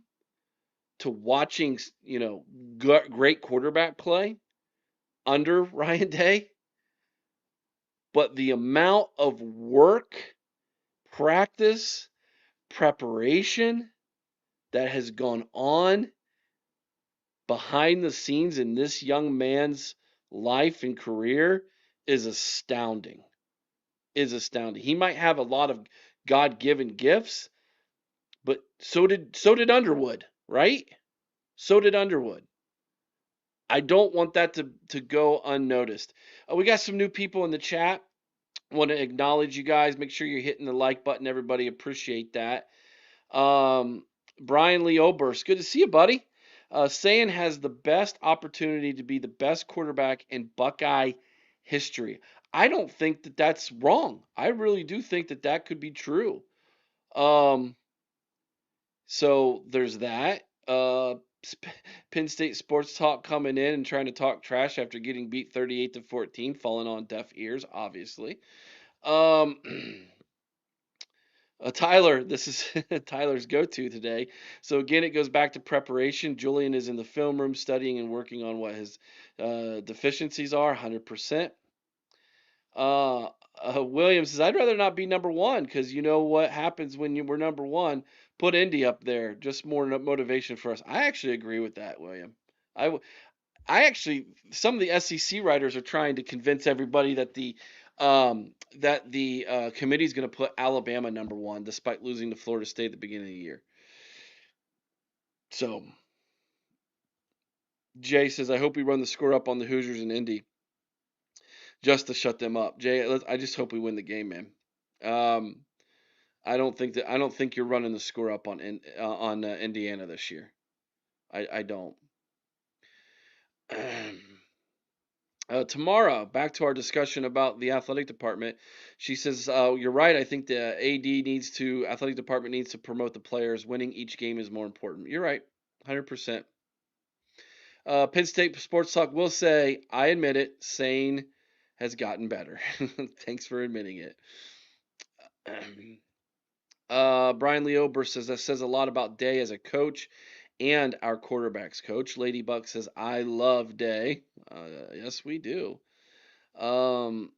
to watching, great quarterback play under Ryan Day, but the amount of work, practice, preparation that has gone on behind the scenes in this young man's life and career is astounding. He might have a lot of God-given gifts, but so did Underwood, right? So did Underwood. I don't want that to go unnoticed. We got some new people in the chat. Want to acknowledge you guys. Make sure you're hitting the like button, everybody. Appreciate that. Brian Lee Oberst, good to see you, buddy. Sayan has the best opportunity to be the best quarterback in Buckeye history. I don't think that that's wrong. I really do think that that could be true. So there's that. Penn State Sports Talk coming in and trying to talk trash after getting beat 38-14, falling on deaf ears, obviously. Tyler, this is Tyler's go-to today. So again, it goes back to preparation. Julian is in the film room studying and working on what his deficiencies are, 100%. Williams says, I'd rather not be number one, because you know what happens when we're number one. Put Indy up there, just more motivation for us. I actually agree with that, William. I actually, some of the SEC writers are trying to convince everybody that the committee is going to put Alabama number one, despite losing to Florida State at the beginning of the year. So, Jay says, I hope we run the score up on the Hoosiers and Indy just to shut them up. Jay, I just hope we win the game, man. I don't think you're running the score up on Indiana this year. I don't. Tamara, back to our discussion about the athletic department. She says, you're right. I think the athletic department needs to promote the players. Winning each game is more important. You're right. 100%. Penn State Sports Talk will say, I admit it, Sane has gotten better. Thanks for admitting it. Brian Lee Oberst says, that says a lot about Day as a coach and our quarterbacks coach. Lady Buck says, I love Day. Yes, we do. Can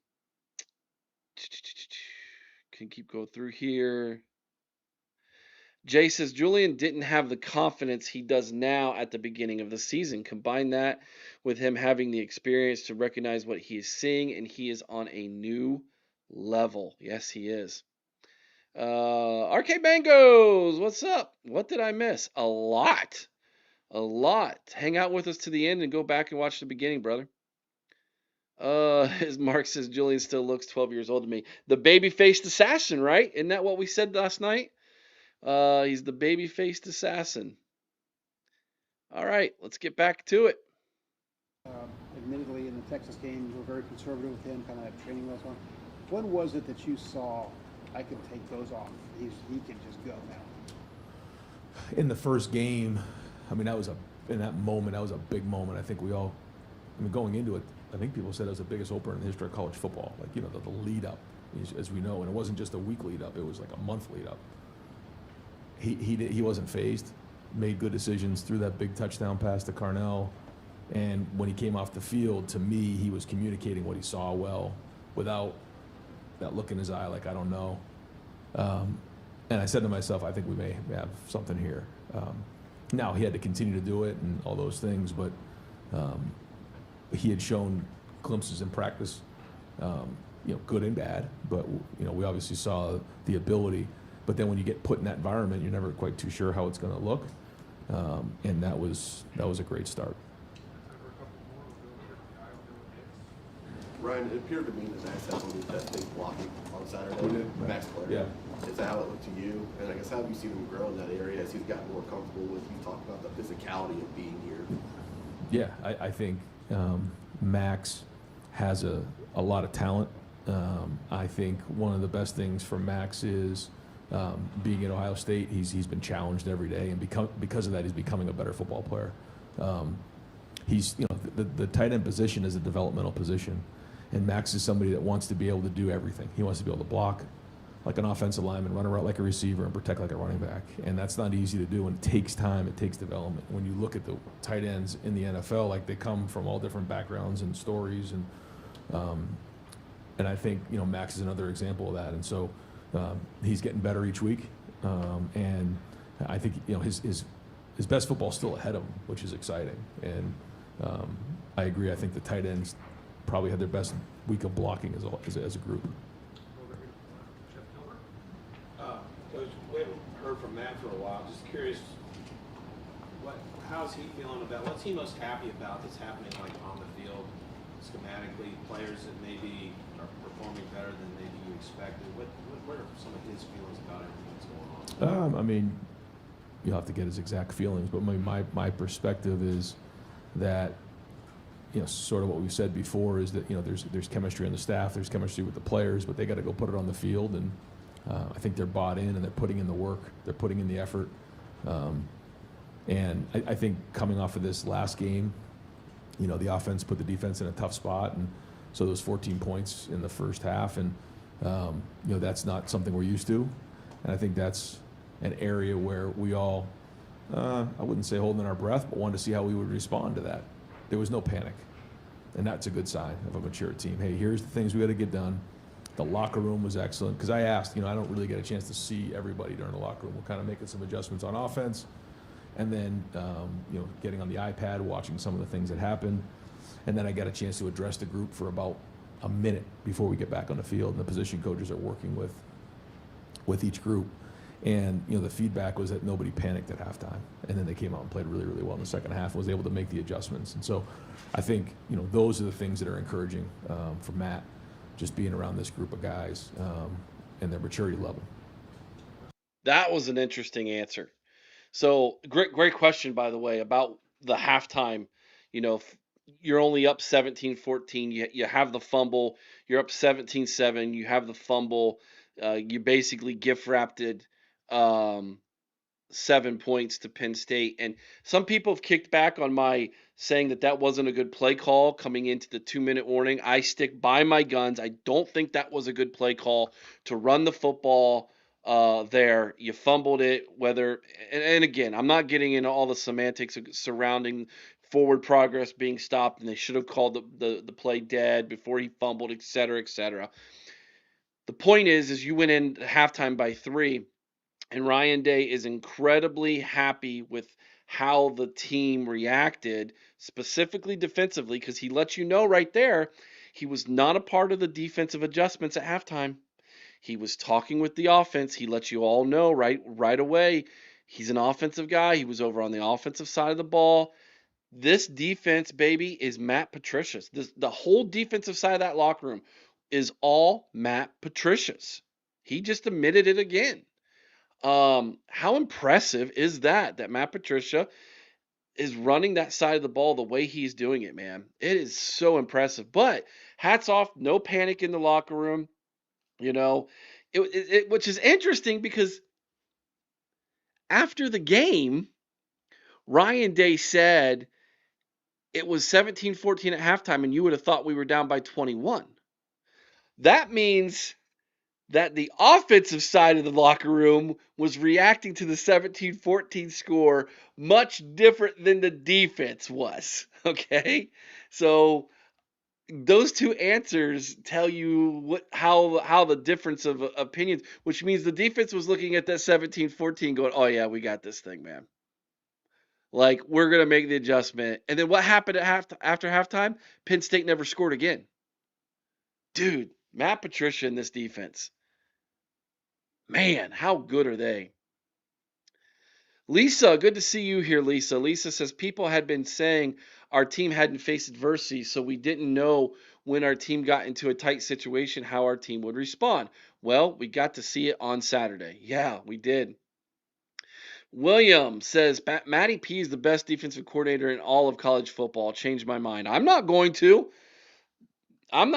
keep going through here. Jay says Julian didn't have the confidence he does now at the beginning of the season. Combine that with him having the experience to recognize what he is seeing, and he is on a new level. Yes, he is. RK Bangos, what's up? What did I miss? A lot. A lot. Hang out with us to the end and go back and watch the beginning, brother. As Mark says, Julian still looks 12 years old to me. The baby-faced assassin, right? Isn't that what we said last night? He's the baby-faced assassin. All right, let's get back to it. Admittedly, in the Texas game, we were very conservative with him, kind of like training wheels on. When was it that you saw, I can take those off? He can just go now. In the first game, I mean, in that moment, that was a big moment. I think we all, I mean, going into it, I think people said it was the biggest opener in the history of college football. Like, you know, the lead up, as we know, and it wasn't just a week lead up; it was like a month lead up. He wasn't phased, made good decisions, threw that big touchdown pass to Carnell, and when he came off the field, to me, he was communicating what he saw well, without that look in his eye like I don't know. And I said to myself, I think we may have something here. Now he had to continue to do it and all those things, but he had shown glimpses in practice, you know, good and bad. But you know, we obviously saw the ability. But then when you get put in that environment, you're never quite too sure how it's going to look. And that was a great start. Ryan, it appeared to me that Max had some of that big blocking on Saturday. Max player. Yeah. Is that how it looked to you? And I guess how have you seen him grow in that area as he's gotten more comfortable with you talking about the physicality of being here? Yeah, I think Max has a lot of talent. I think one of the best things for Max is being at Ohio State. He's been challenged every day, and because of that, he's becoming a better football player. He's, you know, the tight end position is a developmental position, and Max is somebody that wants to be able to do everything. He wants to be able to block like an offensive lineman, run a route like a receiver, and protect like a running back. And that's not easy to do, and it takes time, it takes development. When you look at the tight ends in the NFL, like, they come from all different backgrounds and stories, and I think, you know, Max is another example of that. And so he's getting better each week, and I think, you know, his best football is still ahead of him, which is exciting. And I agree. I think the tight ends probably had their best week of blocking as a group. Coach, we haven't heard from Matt for a while. Just curious, how's he feeling about, what's he most happy about that's happening, like, on the field, schematically, players that maybe are performing better than maybe you expected? What are some of his feelings about everything that's going on? I mean, you'll have to get his exact feelings, but my perspective is that, you know, sort of what we've said before is that, you know, there's chemistry on the staff, there's chemistry with the players, but they got to go put it on the field. And I think they're bought in, and they're putting in the work, they're putting in the effort. And I think coming off of this last game, you know, the offense put the defense in a tough spot, and so those 14 points in the first half, and you know, that's not something we're used to. And I think that's an area where we all, I wouldn't say holding our breath, but wanted to see how we would respond to that. There was no panic, and that's a good sign of a mature team. Hey, here's the things we got to get done. The locker room was excellent, because I asked, you know, I don't really get a chance to see everybody during the locker room. We're kind of making some adjustments on offense, and then you know, getting on the iPad, watching some of the things that happened, and then I got a chance to address the group for about a minute before we get back on the field, and the position coaches are working with each group. And, you know, the feedback was that nobody panicked at halftime, and then they came out and played really, really well in the second half and was able to make the adjustments. And so I think, you know, those are the things that are encouraging for Matt, just being around this group of guys and their maturity level. That was an interesting answer. So great question, by the way, about the halftime. You know, you're only up 17-14. You have the fumble. You're up 17-7. You have the fumble. You basically gift wrapped it 7 points to Penn State. And some people have kicked back on my saying that wasn't a good play call coming into the 2-minute warning. I stick by my guns. I don't think that was a good play call to run the football there. You fumbled it, and again, I'm not getting into all the semantics surrounding forward progress being stopped, and they should have called the play dead before he fumbled, et cetera, et cetera. The point is you went in halftime by 3. And Ryan Day is incredibly happy with how the team reacted, specifically defensively, because he lets you know right there he was not a part of the defensive adjustments at halftime. He was talking with the offense. He let you all know right away. He's an offensive guy. He was over on the offensive side of the ball. This defense, baby, is Matt Patricia's. The whole defensive side of that locker room is all Matt Patricia's. He just admitted it again. How impressive is that Matt Patricia is running that side of the ball the way he's doing it, man? It is so impressive. But hats off, no panic in the locker room. You know, which is interesting because after the game, Ryan Day said it was 17-14 at halftime, and you would have thought we were down by 21. That means that the offensive side of the locker room was reacting to the 17-14 score much different than the defense was. Okay? So those two answers tell you how the difference of opinions, which means the defense was looking at that 17-14 going, oh yeah, we got this thing, man. Like, we're going to make the adjustment. And then what happened after halftime? Penn State never scored again. Dude, Matt Patricia and this defense. Man, how good are they? Lisa, good to see you here, Lisa. Lisa says people had been saying our team hadn't faced adversity, so we didn't know when our team got into a tight situation how our team would respond. Well, we got to see it on Saturday. Yeah, we did. William says Matty P is the best defensive coordinator in all of college football. Changed my mind. I'm not going to.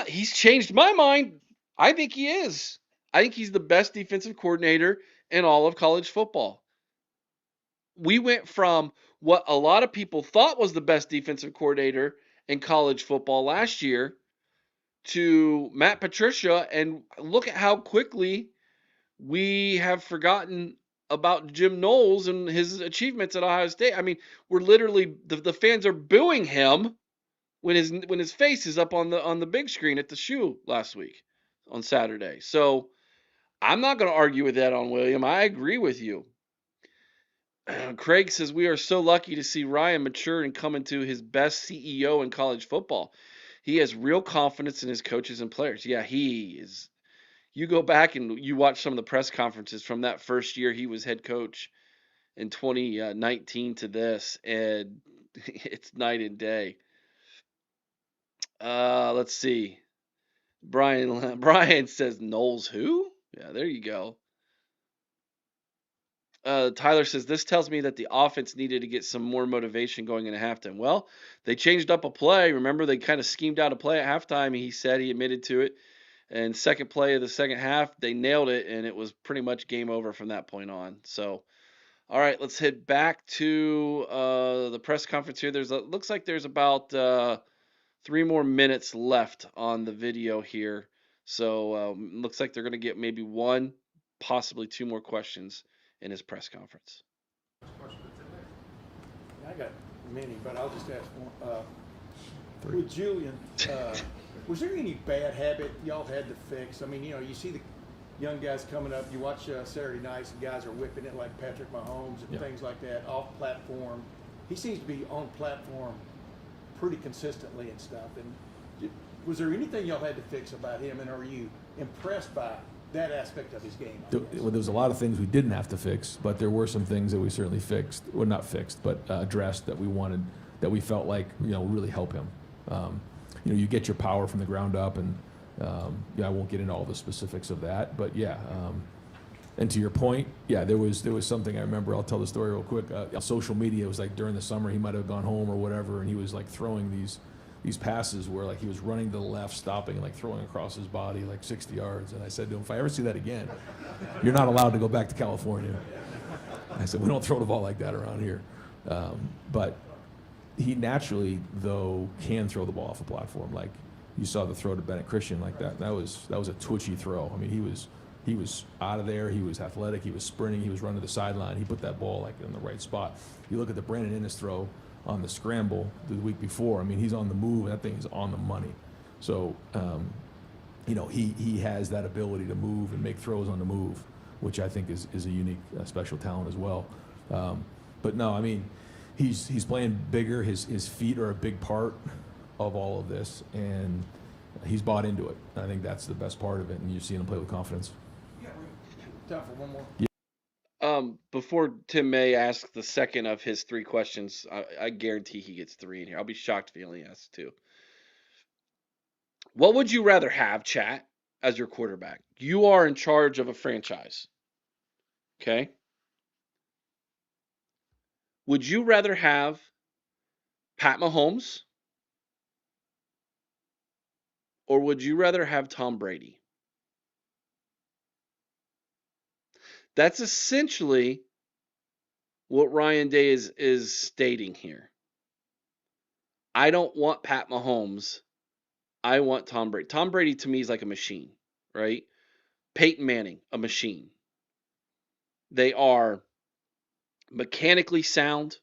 He's changed my mind. I think he is. I think he's the best defensive coordinator in all of college football. We went from what a lot of people thought was the best defensive coordinator in college football last year to Matt Patricia, and look at how quickly we have forgotten about Jim Knowles and his achievements at Ohio State. I mean, we're literally the fans are booing him when his face is up on the big screen at the shoe last week on Saturday. So I'm not going to argue with that on William. I agree with you. Craig says we are so lucky to see Ryan mature and come into his best CEO in college football. He has real confidence in his coaches and players. Yeah, he is. You go back and you watch some of the press conferences from that first year he was head coach in 2019 to this, and it's night and day. Let's see. Brian says Knowles who? Yeah, there you go. Tyler says, this tells me that the offense needed to get some more motivation going into halftime. Well, they changed up a play. Remember, they kind of schemed out a play at halftime. He said he admitted to it. And second play of the second half, they nailed it, and it was pretty much game over from that point on. So, all right, let's head back to the press conference here. Looks like there's about 3 more minutes left on the video here. So, looks like they're going to get maybe 1, possibly 2 more questions in his press conference. I got many, but I'll just ask one. With Julian, was there any bad habit y'all had to fix? I mean, you see the young guys coming up, you watch Saturday nights, and guys are whipping it like Patrick Mahomes and things like that, off platform. He seems to be on platform pretty consistently and stuff. And was there anything y'all had to fix about him, and are you impressed by that aspect of his game? Well, there was a lot of things we didn't have to fix, but there were some things that we certainly fixed. Well, not fixed, but addressed that we wanted, that we felt like really help him. You get your power from the ground up, and I won't get into all the specifics of that, but yeah. And to your point, yeah, there was something I remember. I'll tell the story real quick. Social media, it was like during the summer, he might have gone home or whatever, and he was like throwing these passes where like he was running to the left, stopping, and like throwing across his body like 60 yards. And I said to him, if I ever see that again, you're not allowed to go back to California. I said, we don't throw the ball like that around here. But he naturally, though, can throw the ball off a platform. Like you saw the throw to Bennett Christian like that. That was a twitchy throw. I mean, he was out of there. He was athletic. He was sprinting. He was running to the sideline. He put that ball like in the right spot. You look at the Brandon Inniss throw on the scramble the week before. I mean, he's on the move, and that thing is on the money. So, he has that ability to move and make throws on the move. which I think is a unique, special talent as well. But no, I mean, he's playing bigger. His feet are a big part of all of this, and he's bought into it. I think that's the best part of it, and you're seeing him play with confidence. Time for one more. Before Tim May asks the second of his 3 questions, I guarantee he gets 3 in here. I'll be shocked if he only asks 2. What would you rather have, chat, as your quarterback? You are in charge of a franchise. Okay? Would you rather have Pat Mahomes, or would you rather have Tom Brady? That's essentially what Ryan Day is stating here. I don't want Pat Mahomes. I want Tom Brady. Tom Brady to me is like a machine, right? Peyton Manning, a machine. They are mechanically sound.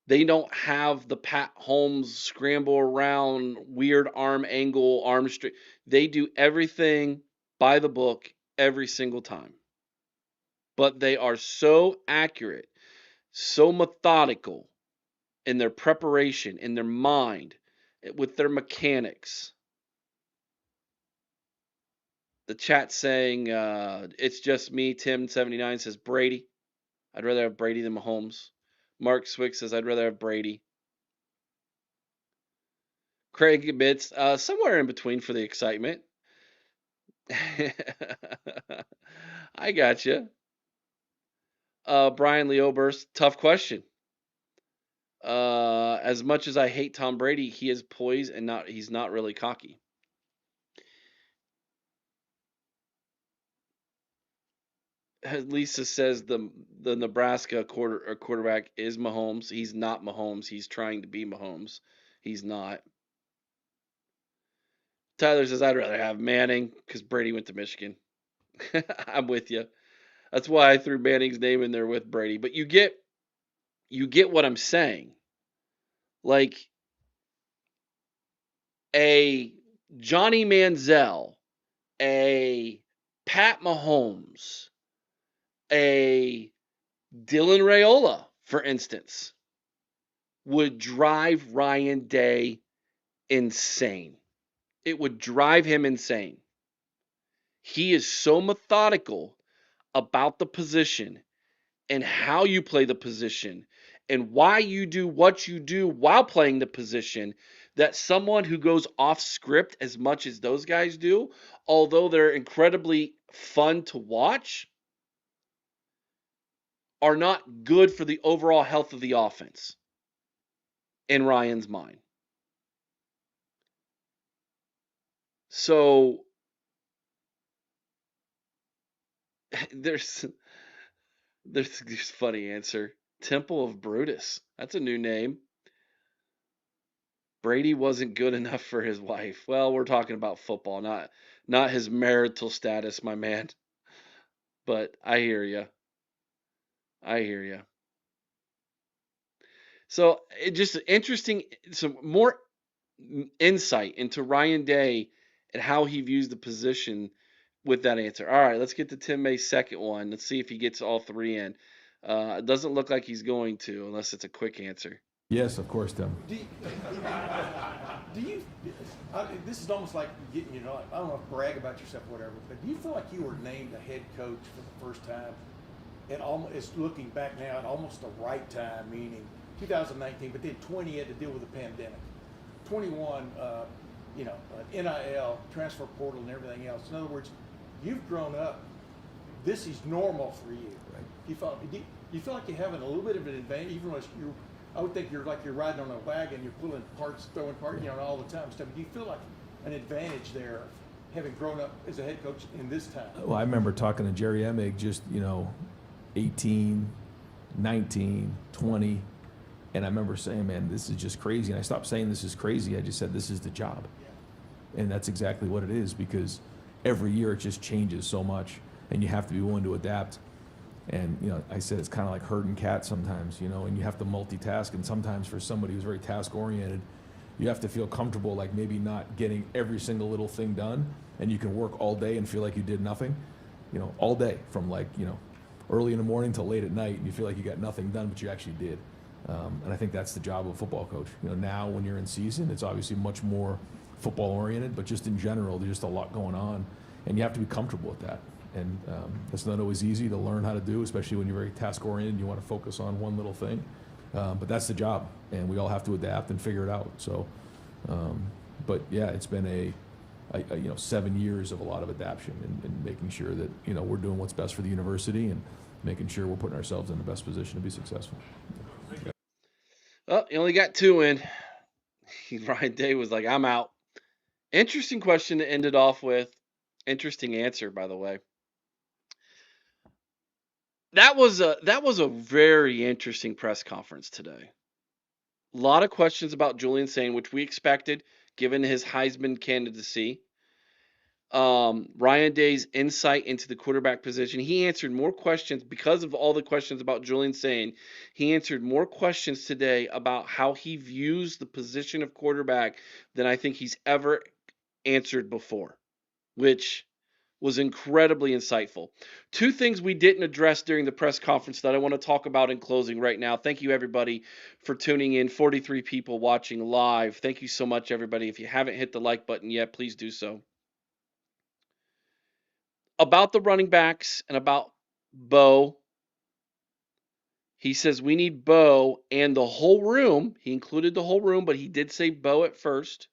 They don't have the Pat Holmes scramble around, weird arm angle, arm straight. They do everything by the book every single time. But they are so accurate, so methodical in their preparation, in their mind, with their mechanics. The chat saying, it's just me. Tim79 says Brady. I'd rather have Brady than Mahomes. Mark Swick says, I'd rather have Brady. Craig admits, somewhere in between for the excitement. I got you. Brian Lee Oberst, tough question. As much as I hate Tom Brady, he is poised and he's not really cocky. Lisa says the Nebraska quarterback is Mahomes. He's not Mahomes. He's trying to be Mahomes. He's not. Tyler says I'd rather have Manning because Brady went to Michigan. I'm with you. That's why I threw Manning's name in there with Brady. But you get what I'm saying. Like a Johnny Manziel, a Pat Mahomes, a Dylan Raiola, for instance, would drive Ryan Day insane. It would drive him insane. He is so methodical about the position and how you play the position and why you do what you do while playing the position that someone who goes off script as much as those guys do, although they're incredibly fun to watch, are not good for the overall health of the offense in Ryan's mind. So there's this funny answer. Temple of Brutus. That's a new name. Brady wasn't good enough for his wife. Well, we're talking about football, not his marital status, my man. But I hear you. I hear you. So it just interesting, some more insight into Ryan Day and how he views the position with that answer. All right, let's get to Tim May's second one. Let's see if he gets all 3 in. It doesn't look like he's going to, unless it's a quick answer. Yes, of course, Tim. Do you this is almost like getting, I don't know if brag about yourself or whatever, but do you feel like you were named a head coach for the first time? It's looking back now at almost the right time, meaning 2019, but then 20 had to deal with the pandemic. 21, NIL, transfer portal, and everything else. In other words, you've grown up. This is normal for you. Right. You feel like you're having a little bit of an advantage, even though I would think you're riding on a wagon, you're pulling parts, throwing parts, all the time and stuff. Do you feel like an advantage there of having grown up as a head coach in this time? Well, I remember talking to Jerry Emig just, 18, 19, 20, and I remember saying, man, this is just crazy. And I stopped saying this is crazy. I just said, this is the job. Yeah. And that's exactly what it is, because every year it just changes so much, and you have to be willing to adapt. And, I said it's kind of like herding cats sometimes, and you have to multitask. And sometimes for somebody who's very task-oriented, you have to feel comfortable, like maybe not getting every single little thing done, and you can work all day and feel like you did nothing. all day from early in the morning till late at night, and you feel like you got nothing done, but you actually did. And I think that's the job of a football coach. Now when you're in season, it's obviously much more football oriented, but just in general, there's just a lot going on, and you have to be comfortable with that. And that's not always easy to learn how to do, especially when you're very task oriented and you want to focus on one little thing. But that's the job, and we all have to adapt and figure it out. So, but yeah, it's been 7 years of a lot of adaptation and making sure that we're doing what's best for the university and making sure we're putting ourselves in the best position to be successful. Oh, you only got 2 in. Ryan Day was like, I'm out. Interesting question to end it off with. Interesting answer, by the way. That was a very interesting press conference today. A lot of questions about Julian Sayin, which we expected, given his Heisman candidacy. Ryan Day's insight into the quarterback position. He answered more questions because of all the questions about Julian Sayin. He answered more questions today about how he views the position of quarterback than I think he's ever answered before, which was incredibly insightful. 2 things we didn't address during the press conference that I want to talk about in closing right now. Thank you, everybody, for tuning in. 43 people watching live. Thank you so much, everybody. If you haven't hit the like button yet, please do so. About the running backs and about Bo, he says we need Bo and the whole room. He included the whole room, but he did say Bo at first.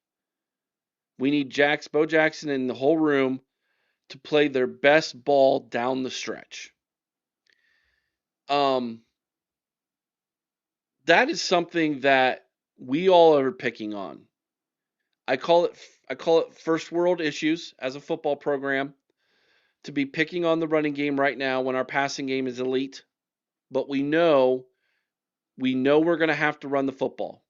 We need Bo Jackson and the whole room to play their best ball down the stretch. That is something that we all are picking on. I call it first world issues as a football program to be picking on the running game right now when our passing game is elite. But we know we're going to have to run the football.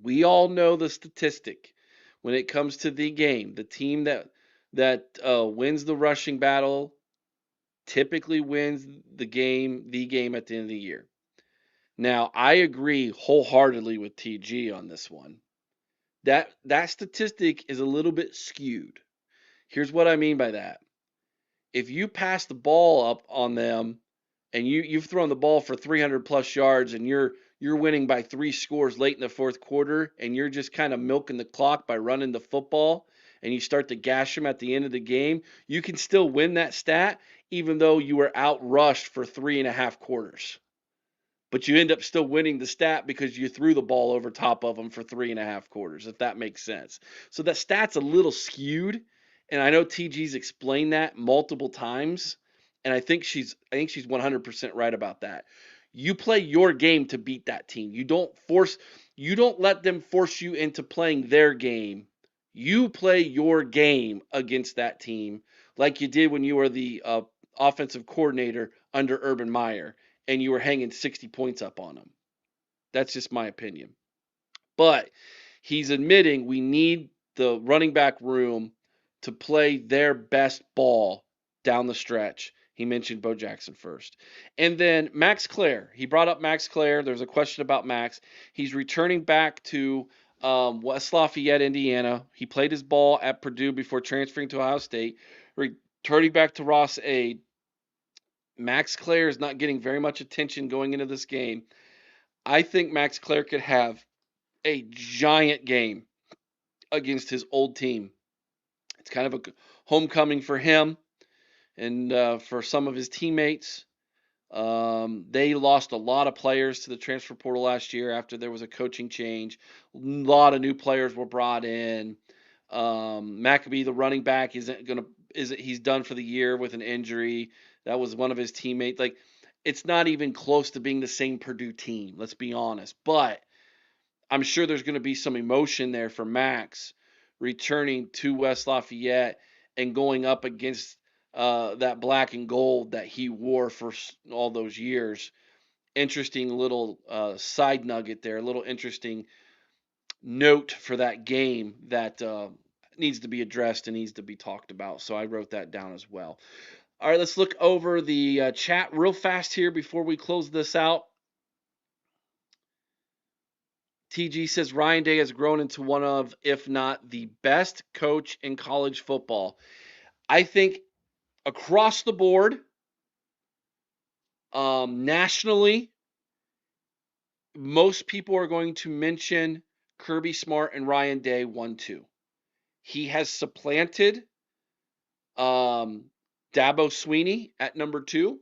We all know the statistic when it comes to the game. The team that wins the rushing battle typically wins the game at the end of the year. Now, I agree wholeheartedly with TG on this one. That statistic is a little bit skewed. Here's what I mean by that. If you pass the ball up on them and you've thrown the ball for 300 plus yards and you're winning by 3 scores late in the fourth quarter and you're just kind of milking the clock by running the football and you start to gash them at the end of the game, you can still win that stat even though you were outrushed for 3.5 quarters. But you end up still winning the stat because you threw the ball over top of them for 3.5 quarters, if that makes sense. So that stat's a little skewed. And I know TG's explained that multiple times, and I think she's 100% right about that. You play your game to beat that team. You don't let them force you into playing their game. You play your game against that team like you did when you were the offensive coordinator under Urban Meyer and you were hanging 60 points up on them. That's just my opinion. But he's admitting we need the running back room to play their best ball down the stretch. He mentioned Bo Jackson first. And then Max Clare. He brought up Max Clare. There's a question about Max. He's returning back to West Lafayette, Indiana. He played his ball at Purdue before transferring to Ohio State. Returning back to Ross-Ade. Max Clare is not getting very much attention going into this game. I think Max Clare could have a giant game against his old team. It's kind of a homecoming for him and for some of his teammates. They lost a lot of players to the transfer portal last year after there was a coaching change. A lot of new players were brought in. Maccabee, the running back, he's done for the year with an injury. That was one of his teammates. Like, it's not even close to being the same Purdue team, let's be honest. But I'm sure there's going to be some emotion there for Max returning to West Lafayette and going up against that black and gold that he wore for all those years. Interesting little side nugget there, a little interesting note for that game that needs to be addressed and needs to be talked about. So I wrote that down as well. All right, let's look over the chat real fast here before we close this out. TG says Ryan Day has grown into one of, if not the best coach in college football. I think across the board, nationally, most people are going to mention Kirby Smart and Ryan Day 1-2. He has supplanted Dabo Swinney at number 2.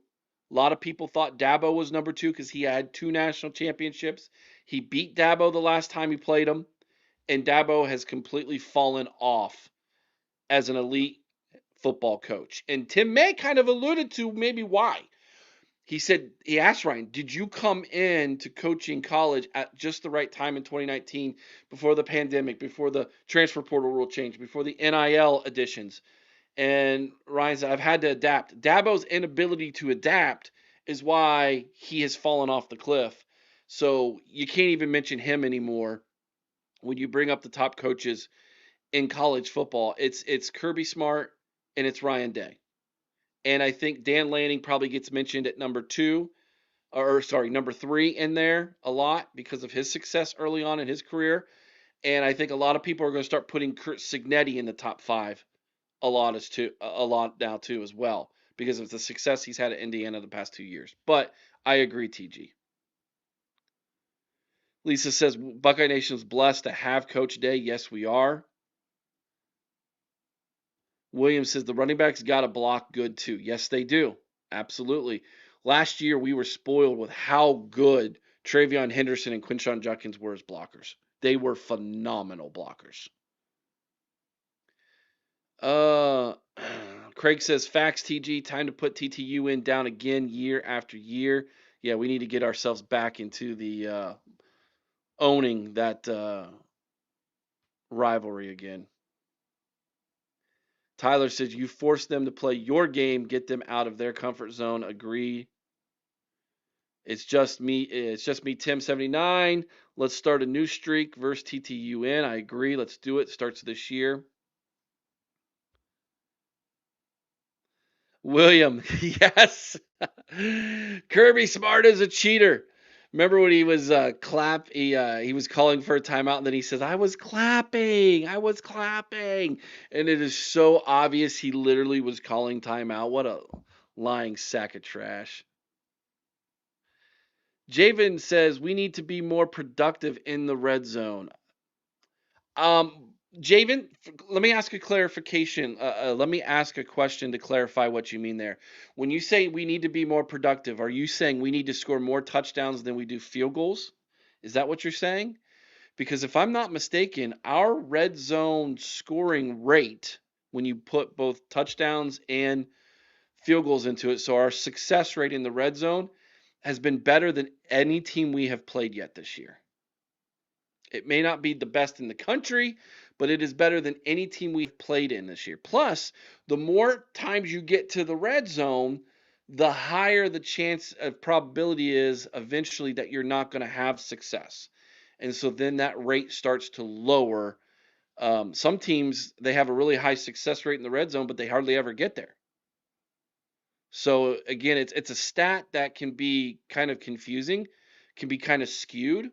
A lot of people thought Dabo was number 2 because he had 2 national championships. He beat Dabo the last time he played him, and Dabo has completely fallen off as an elite football coach. And Tim May kind of alluded to maybe why. He said, he asked Ryan, did you come in to coaching college at just the right time in 2019, before the pandemic, before the transfer portal rule change, before the NIL additions? And Ryan said, I've had to adapt. Dabo's inability to adapt is why he has fallen off the cliff. So you can't even mention him anymore when you bring up the top coaches in college football. It's Kirby Smart and it's Ryan Day. And I think Dan Lanning probably gets mentioned at number 3 in there a lot because of his success early on in his career. And I think a lot of people are going to start putting Curt Cignetti in the top 5 a lot now too as well, because of the success he's had at Indiana the past 2 years. But I agree, TG. Lisa says, Buckeye Nation's blessed to have Coach Day. Yes, we are. Williams says the running backs got to block good too. Yes, they do. Absolutely. Last year, we were spoiled with how good Travion Henderson and Quinshon Judkins were as blockers. They were phenomenal blockers. Craig says, facts, TG. Time to put TTU in down again year after year. Yeah, we need to get ourselves back into the owning that rivalry again. Tyler says, you force them to play your game, get them out of their comfort zone. Agree. It's just me, Tim79. Let's start a new streak versus TTUN. I agree. Let's do it. Starts this year. William, yes. Kirby Smart is a cheater. Remember when he was he was calling for a timeout, and then he says, I was clapping. And it is so obvious he literally was calling timeout. What a lying sack of trash. Javen says, we need to be more productive in the red zone. Javen, let me ask a clarification. Let me ask a question to clarify what you mean there. When you say we need to be more productive, are you saying we need to score more touchdowns than we do field goals? Is that what you're saying? Because if I'm not mistaken, our red zone scoring rate, when you put both touchdowns and field goals into it, so our success rate in the red zone has been better than any team we have played yet this year. It may not be the best in the country, but it is better than any team we've played in this year. Plus, the more times you get to the red zone, the higher the chance of probability is eventually that you're not going to have success. And so then that rate starts to lower. Some teams, they have a really high success rate in the red zone, but they hardly ever get there. So again, it's a stat that can be kind of confusing, can be kind of skewed.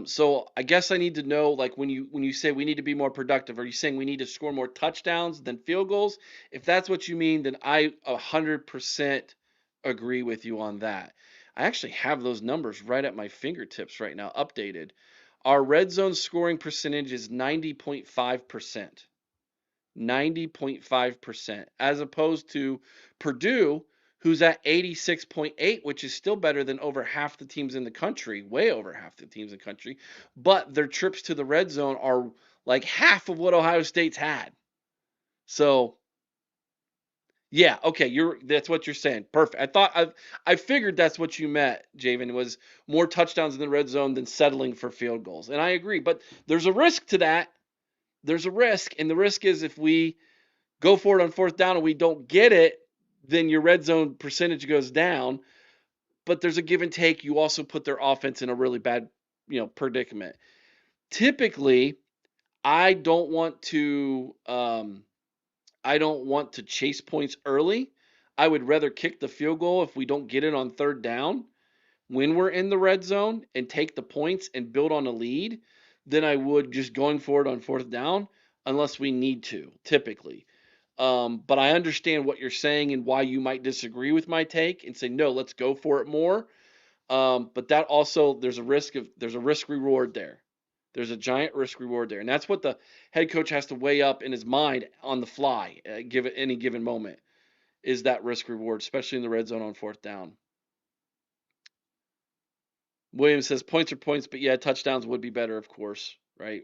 So I guess I need to know, like, when you say we need to be more productive, are you saying we need to score more touchdowns than field goals? If that's what you mean, then I 100% agree with you on that. I actually have those numbers right at my fingertips right now, updated. Our red zone scoring percentage is 90.5%. 90.5%, as opposed to Purdue, who's at 86.8, which is still better than over half the teams in the country, way over half the teams in the country, but their trips to the red zone are like half of what Ohio State's had. So, yeah, okay, that's what you're saying. Perfect. I figured that's what you meant, Javen, was more touchdowns in the red zone than settling for field goals. And I agree, but there's a risk to that. There's a risk, and the risk is if we go for it on fourth down and we don't get it, then your red zone percentage goes down. But there's a give and take. You also put their offense in a really bad, predicament. Typically, I don't want to chase points early. I would rather kick the field goal if we don't get it on third down when we're in the red zone and take the points and build on a lead than I would just going for it on fourth down, unless we need to, typically. But I understand what you're saying and why you might disagree with my take and say, no, let's go for it more. But that also, there's a risk reward there. There's a giant risk reward there. And that's what the head coach has to weigh up in his mind on the fly, at any given moment, is that risk reward, especially in the red zone on 4th down. Williams says points are points, but yeah, touchdowns would be better, of course, right?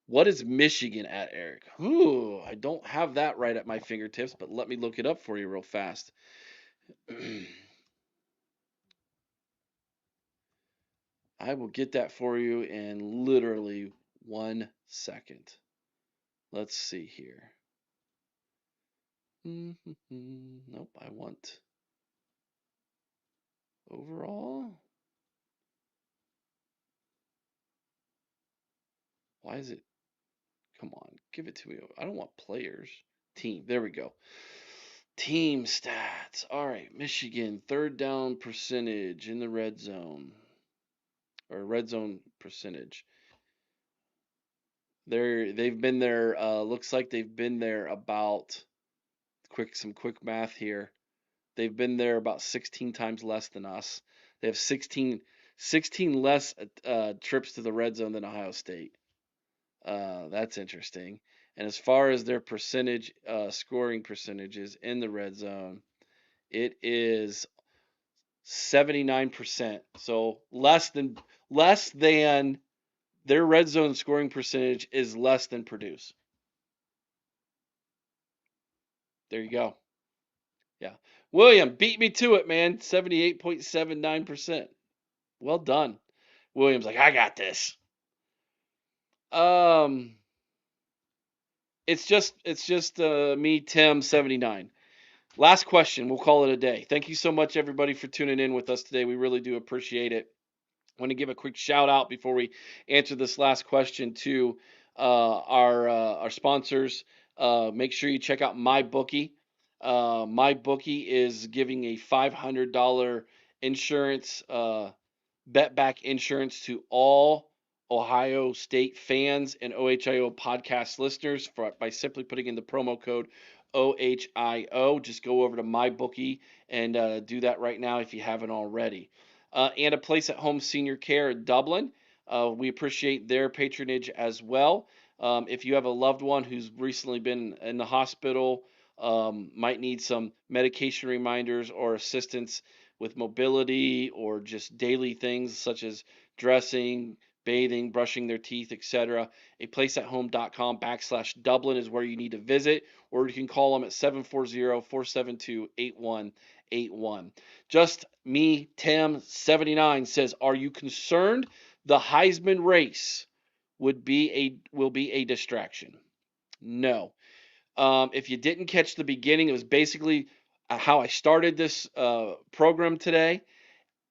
What is Michigan at, Eric? Ooh, I don't have that right at my fingertips, but let me look it up for you real fast. I will get that for you in literally 1 second. Let's see here. Nope, I want overall. Why is it? Come on, give it to me. I don't want players. Team. There we go. Team stats. All right, Michigan, 3rd down percentage in the red zone. Or red zone percentage. They've been there, looks like they've been there about, some quick math here. They've been there about 16 times less than us. They have 16 less trips to the red zone than Ohio State. That's interesting. And as far as their percentage, scoring percentages in the red zone, it is 79%. So less than their red zone scoring percentage is less than Purdue's. There you go. Yeah. William, beat me to it, man. 78.79%. Well done. William's like, I got this. It's just me, Tim, 79. Last question. We'll call it a day. Thank you so much, everybody, for tuning in with us today. We really do appreciate it. I want to give a quick shout out before we answer this last question to our sponsors. Make sure you check out MyBookie. MyBookie is giving a $500 insurance, bet back insurance to all Ohio State fans and OHIO podcast listeners by simply putting in the promo code OHIO. Just go over to MyBookie and do that right now if you haven't already. And a Place at Home Senior Care in Dublin. We appreciate their patronage as well. If you have a loved one who's recently been in the hospital, might need some medication reminders or assistance with mobility or just daily things such as dressing, bathing, brushing their teeth, etc. A placeathome.com/Dublin is where you need to visit, or you can call them at 740-472-8181. Just me, Tim, 79 says, are you concerned the Heisman race will be a distraction? No. If you didn't catch the beginning, it was basically how I started this program today.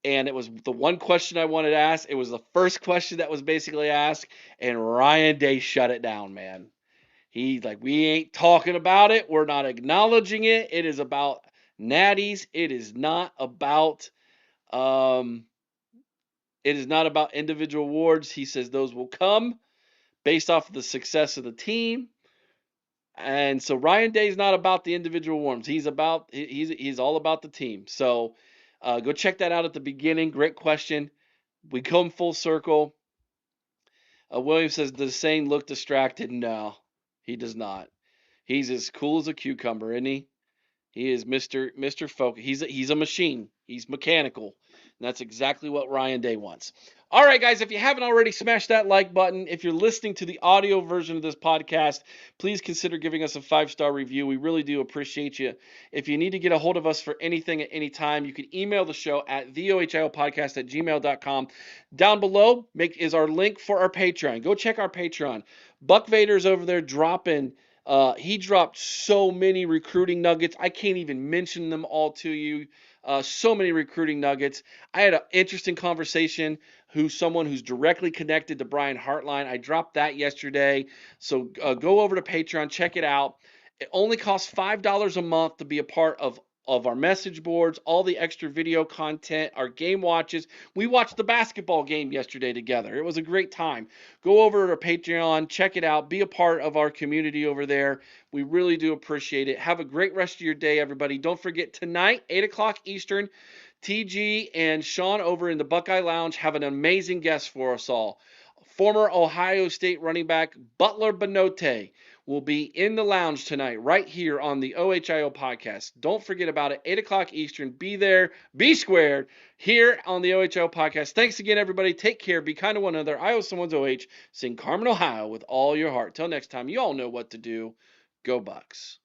And it was the one question I wanted to ask. It was the first question that was basically asked, and Ryan Day shut it down, man. He's like, we ain't talking about it. We're not acknowledging it. It is about natties. It is not about individual awards. He says those will come based off of the success of the team. And so Ryan Day is not about the individual awards. He's all about the team. So go check that out at the beginning. Great question. We come full circle. William says, does Sane look distracted? No, he does not. He's as cool as a cucumber, isn't he? He is Mr. Focus. He's a machine. He's mechanical. And that's exactly what Ryan Day wants. All right, guys, if you haven't already, smash that like button. If you're listening to the audio version of this podcast, please consider giving us a 5-star review. We really do appreciate you. If you need to get a hold of us for anything at any time, you can email the show at theohiopodcast@gmail.com. Down below is our link for our Patreon. Go check our Patreon. Buck Vader's over there dropping. He dropped so many recruiting nuggets. I can't even mention them all to you. So many recruiting nuggets. I had an interesting conversation someone who's directly connected to Brian Hartline. I dropped that yesterday. So go over to Patreon, check it out. It only costs $5 a month to be a part of of our message boards, all the extra video content, our game watches. We watched the basketball game yesterday together. It was a great time. Go over to our Patreon, check it out, be a part of our community over there. We really do appreciate it. Have a great rest of your day, everybody. Don't forget, tonight, 8 o'clock Eastern, TG and Sean over in the Buckeye Lounge have an amazing guest for us all. Former Ohio State running back Butler Benote will be in the lounge tonight right here on the OHIO podcast. Don't forget about it. 8 o'clock Eastern. Be there. Be squared here on the OHIO podcast. Thanks again, everybody. Take care. Be kind to one another. I owe someone's OH. Sing Carmen, Ohio with all your heart. Till next time, you all know what to do. Go Bucks.